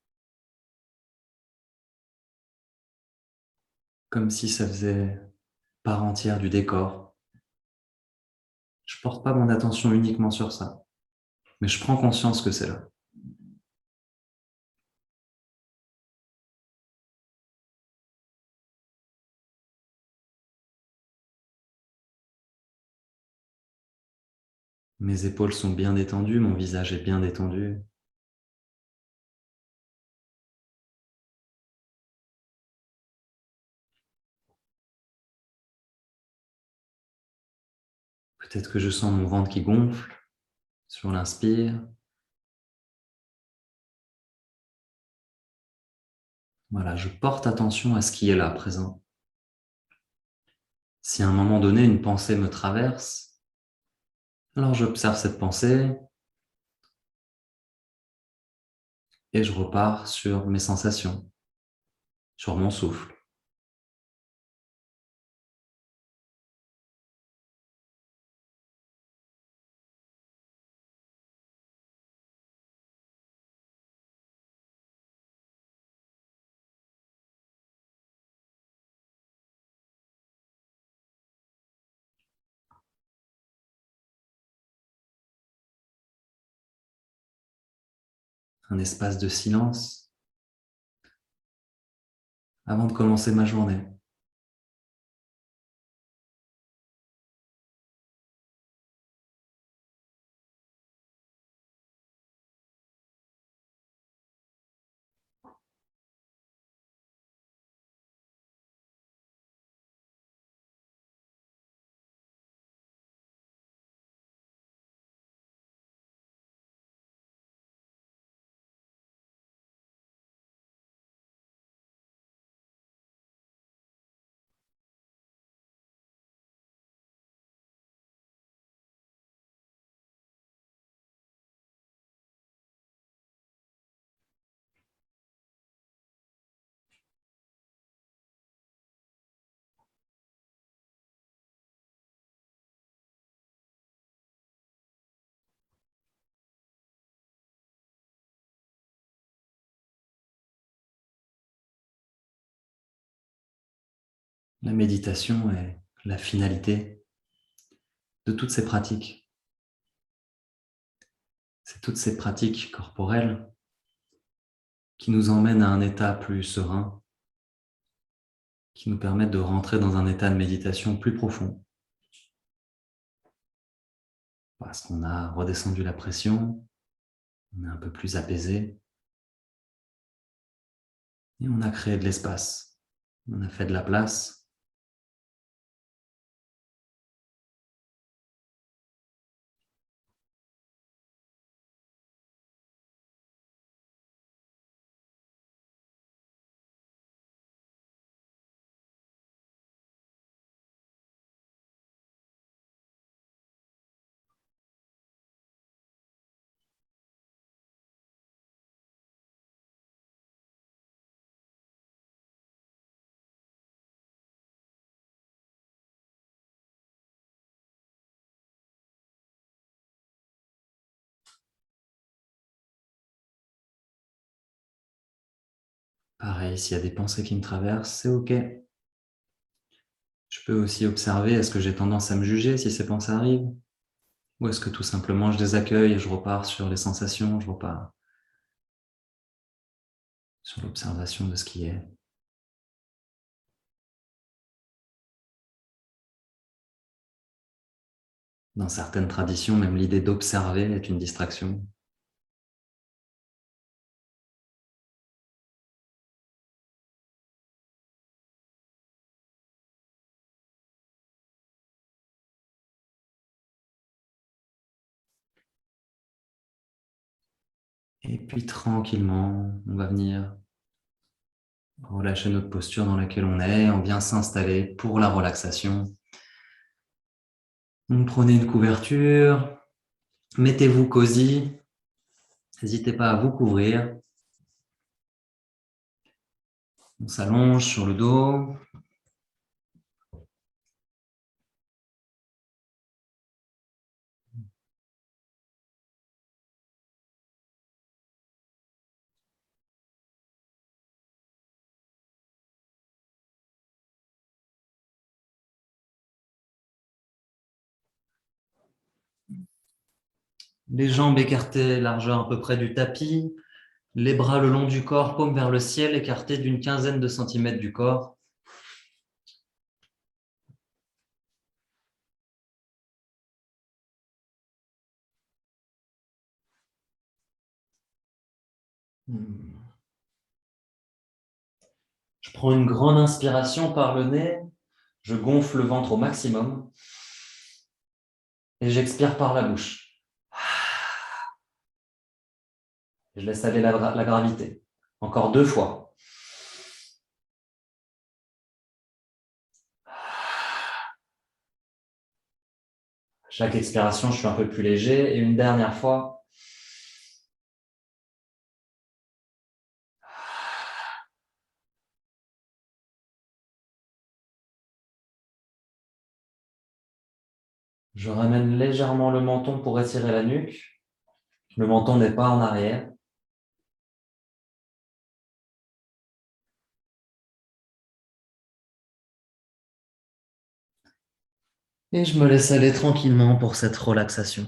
comme si ça faisait part entière du décor. Je ne porte pas mon attention uniquement sur ça, mais je prends conscience que c'est là. Mes épaules sont bien détendues, mon visage est bien détendu. Peut-être que je sens mon ventre qui gonfle sur l'inspire. Voilà, je porte attention à ce qui est là, présent. Si à un moment donné, une pensée me traverse, alors j'observe cette pensée et je repars sur mes sensations, sur mon souffle. un espace de silence avant de commencer ma journée. La méditation est la finalité de toutes ces pratiques. C'est toutes ces pratiques corporelles qui nous emmènent à un état plus serein, qui nous permettent de rentrer dans un état de méditation plus profond. Parce qu'on a redescendu la pression, on est un peu plus apaisé et on a créé de l'espace, on a fait de la place. Pareil, s'il y a des pensées qui me traversent, c'est OK. Je peux aussi observer, est-ce que j'ai tendance à me juger si ces pensées arrivent? Ou est-ce que tout simplement je les accueille et je repars sur les sensations, je repars sur l'observation de ce qui est? Dans certaines traditions, même l'idée d'observer est une distraction. Et puis tranquillement, on va venir relâcher notre posture dans laquelle on est, on vient s'installer pour la relaxation. Donc prenez une couverture, mettez-vous cosy, n'hésitez pas à vous couvrir. On s'allonge sur le dos. Les jambes écartées, largeur à peu près du tapis. Les bras le long du corps, paume vers le ciel, écartés d'une quinzaine de centimètres du corps. Je prends une grande inspiration par le nez, je gonfle le ventre au maximum et j'expire par la bouche. Je laisse aller la gravité. Encore 2 fois. Chaque expiration, je suis un peu plus léger et une dernière fois. Je ramène légèrement le menton pour étirer la nuque. Le menton n'est pas en arrière. Et je me laisse aller tranquillement pour cette relaxation.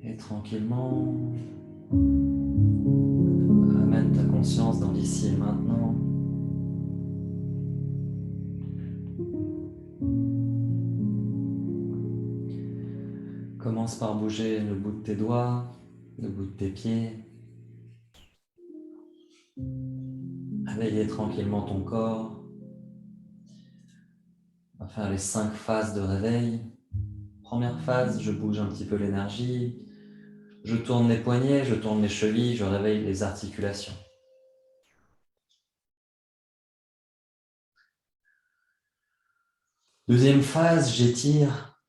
Et tranquillement, amène ta conscience dans l'ici et maintenant. Commence par bouger le bout de tes doigts, le bout de tes pieds. Réveiller tranquillement ton corps. On va faire les 5 phases de réveil. Première phase, je bouge un petit peu l'énergie. Je tourne les poignets, je tourne les chevilles, je réveille les articulations. Deuxième phase, j'étire.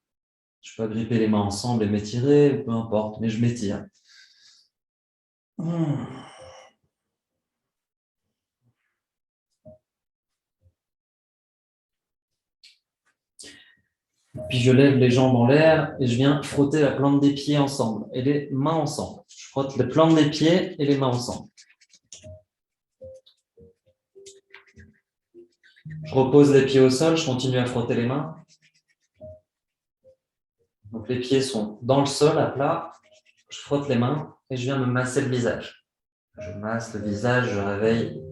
Je peux agripper les mains ensemble et m'étirer, peu importe, mais je m'étire. Puis je lève les jambes en l'air et je viens frotter la plante des pieds ensemble et les mains ensemble. Je frotte les plantes des pieds et les mains ensemble. Je repose les pieds au sol, je continue à frotter les mains. Donc les pieds sont dans le sol, à plat. Je frotte les mains et je viens me masser le visage. Je masse le visage, je réveille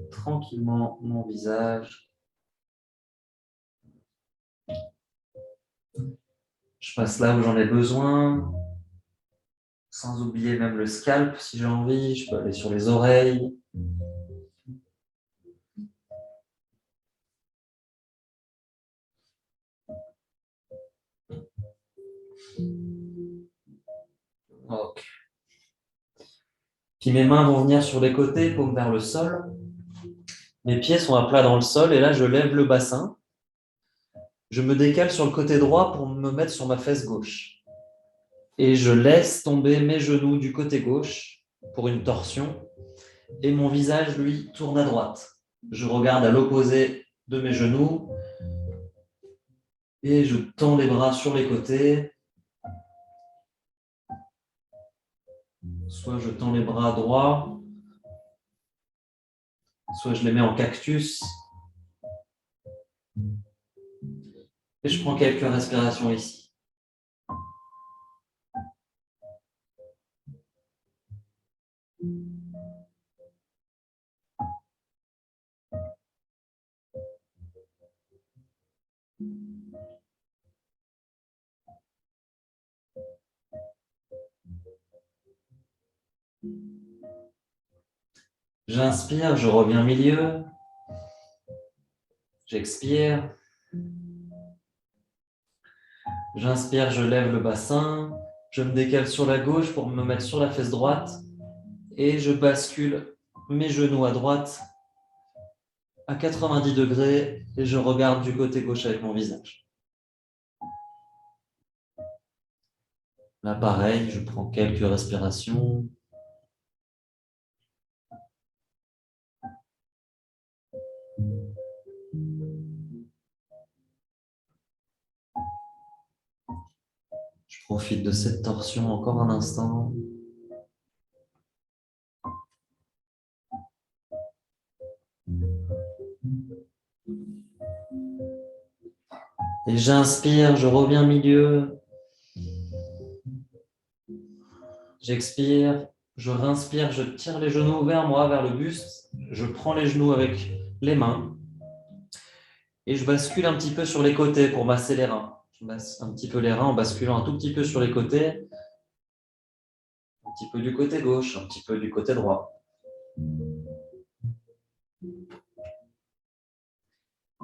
tranquillement mon visage. Je passe là où j'en ai besoin, sans oublier même le scalp si j'ai envie. Je peux aller sur les oreilles. Ok. Puis mes mains vont venir sur les côtés, paume vers le sol. Mes pieds sont à plat dans le sol et là je lève le bassin. Je me décale sur le côté droit pour me mettre sur ma fesse gauche. Et je laisse tomber mes genoux du côté gauche pour une torsion. Et mon visage, lui, tourne à droite. Je regarde à l'opposé de mes genoux. Et je tends les bras sur les côtés. Soit je tends les bras droits, soit je les mets en cactus. Et je prends quelques respirations ici. J'inspire, je reviens milieu. J'expire. J'inspire, je lève le bassin. Je me décale sur la gauche pour me mettre sur la fesse droite. Et je bascule mes genoux à droite à 90 degrés et je regarde du côté gauche avec mon visage. Là, pareil, je prends quelques respirations. Je profite de cette torsion encore un instant. Et j'inspire, je reviens milieu. J'expire, je rinspire, je tire les genoux vers moi, vers le buste. Je prends les genoux avec les mains. Et je bascule un petit peu sur les côtés pour masser les reins. Je masse un petit peu les reins en basculant un tout petit peu sur les côtés. Un petit peu du côté gauche, un petit peu du côté droit.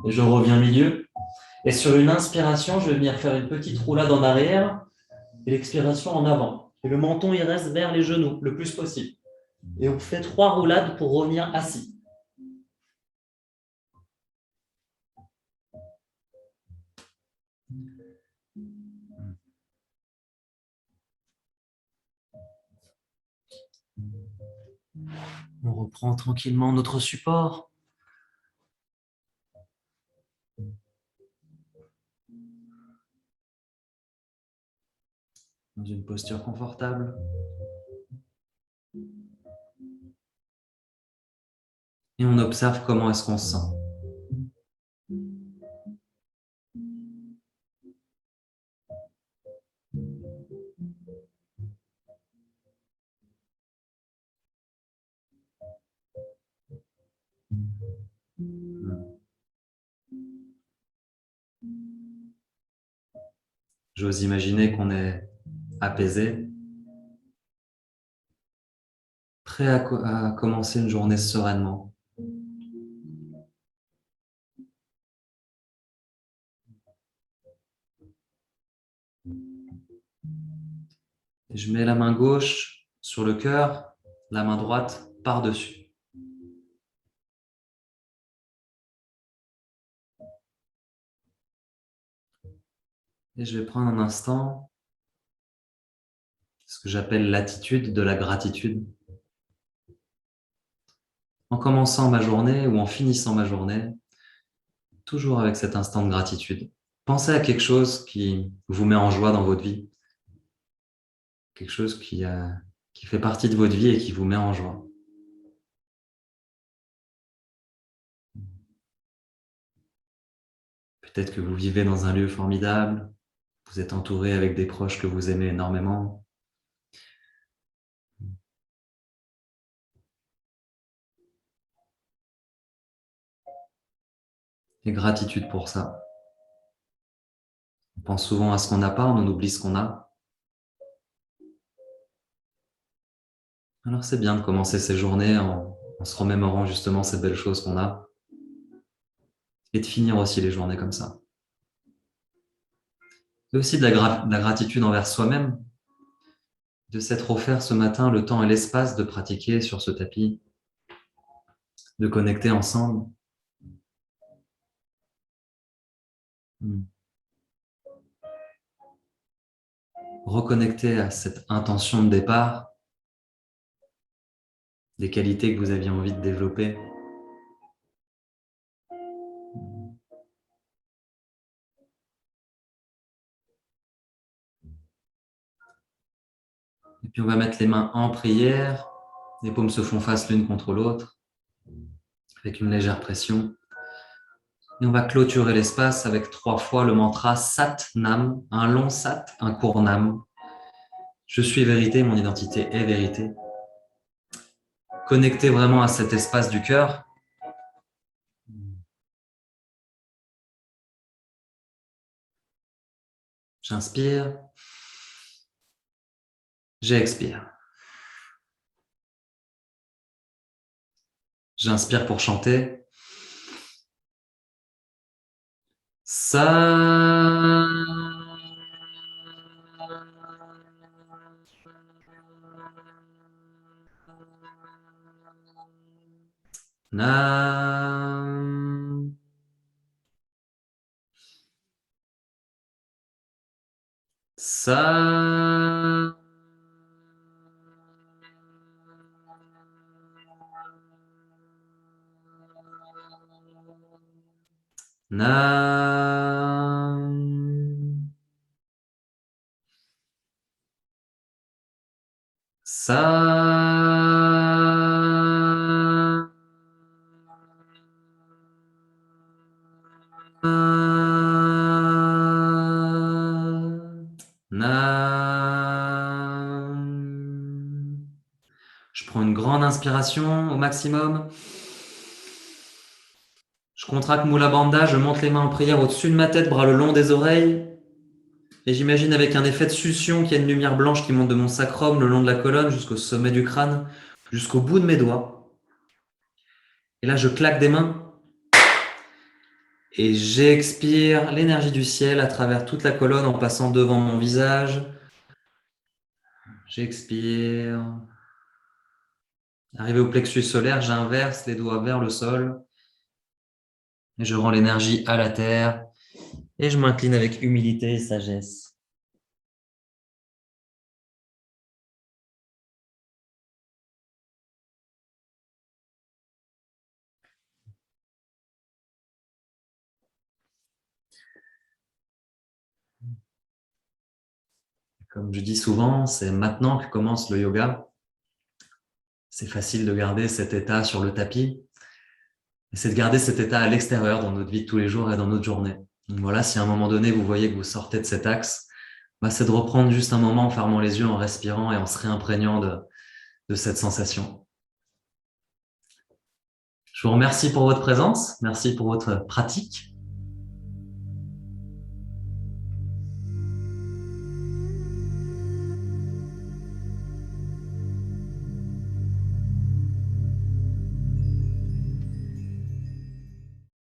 Et je reviens milieu. Et sur une inspiration, je vais venir faire une petite roulade en arrière et l'expiration en avant. Et le menton, il reste vers les genoux le plus possible. Et on fait 3 roulades pour revenir assis. On reprend tranquillement notre support. Dans une posture confortable. Et on observe comment est-ce qu'on se sent. J'ose imaginer qu'on est apaisé, prêt à commencer une journée sereinement. Et je mets la main gauche sur le cœur, la main droite par-dessus. Et je vais prendre un instant ce que j'appelle l'attitude de la gratitude. En commençant ma journée ou en finissant ma journée, toujours avec cet instant de gratitude. Pensez à quelque chose qui vous met en joie dans votre vie. Quelque chose qui fait partie de votre vie et qui vous met en joie. Peut-être que vous vivez dans un lieu formidable, vous êtes entouré avec des proches que vous aimez énormément. Et gratitude pour ça. On pense souvent à ce qu'on n'a pas, on en oublie ce qu'on a. Alors c'est bien de commencer ces journées en se remémorant justement ces belles choses qu'on a et de finir aussi les journées comme ça. Et aussi de la gratitude envers soi-même, de s'être offert ce matin le temps et l'espace de pratiquer sur ce tapis, de connecter ensemble. Reconnecter à cette intention de départ, des qualités que vous aviez envie de développer. Et puis on va mettre les mains en prière, les paumes se font face l'une contre l'autre, avec une légère pression. Et on va clôturer l'espace avec 3 fois le mantra Sat Nam, un long Sat, un court Nam. Je suis vérité, mon identité est vérité. connecter vraiment à cet espace du cœur. J'inspire. J'expire. J'inspire pour chanter. Ça. Nam. Ça. Nam. Ça. Nam. Je prends une grande inspiration au maximum. Je contracte Mula Bandha, je monte les mains en prière au-dessus de ma tête, bras le long des oreilles. Et j'imagine avec un effet de succion qu'il y a une lumière blanche qui monte de mon sacrum le long de la colonne jusqu'au sommet du crâne, jusqu'au bout de mes doigts. Et là, je claque des mains. Et j'expire l'énergie du ciel à travers toute la colonne en passant devant mon visage. J'expire. Arrivé au plexus solaire, j'inverse les doigts vers le sol. Et je rends l'énergie à la terre. Et je m'incline avec humilité et sagesse. Comme je dis souvent, c'est maintenant que commence le yoga. C'est facile de garder cet état sur le tapis. Et c'est de garder cet état à l'extérieur dans notre vie de tous les jours et dans notre journée. Donc voilà, si à un moment donné, vous voyez que vous sortez de cet axe, c'est de reprendre juste un moment en fermant les yeux, en respirant et en se réimprégnant de cette sensation. Je vous remercie pour votre présence, merci pour votre pratique.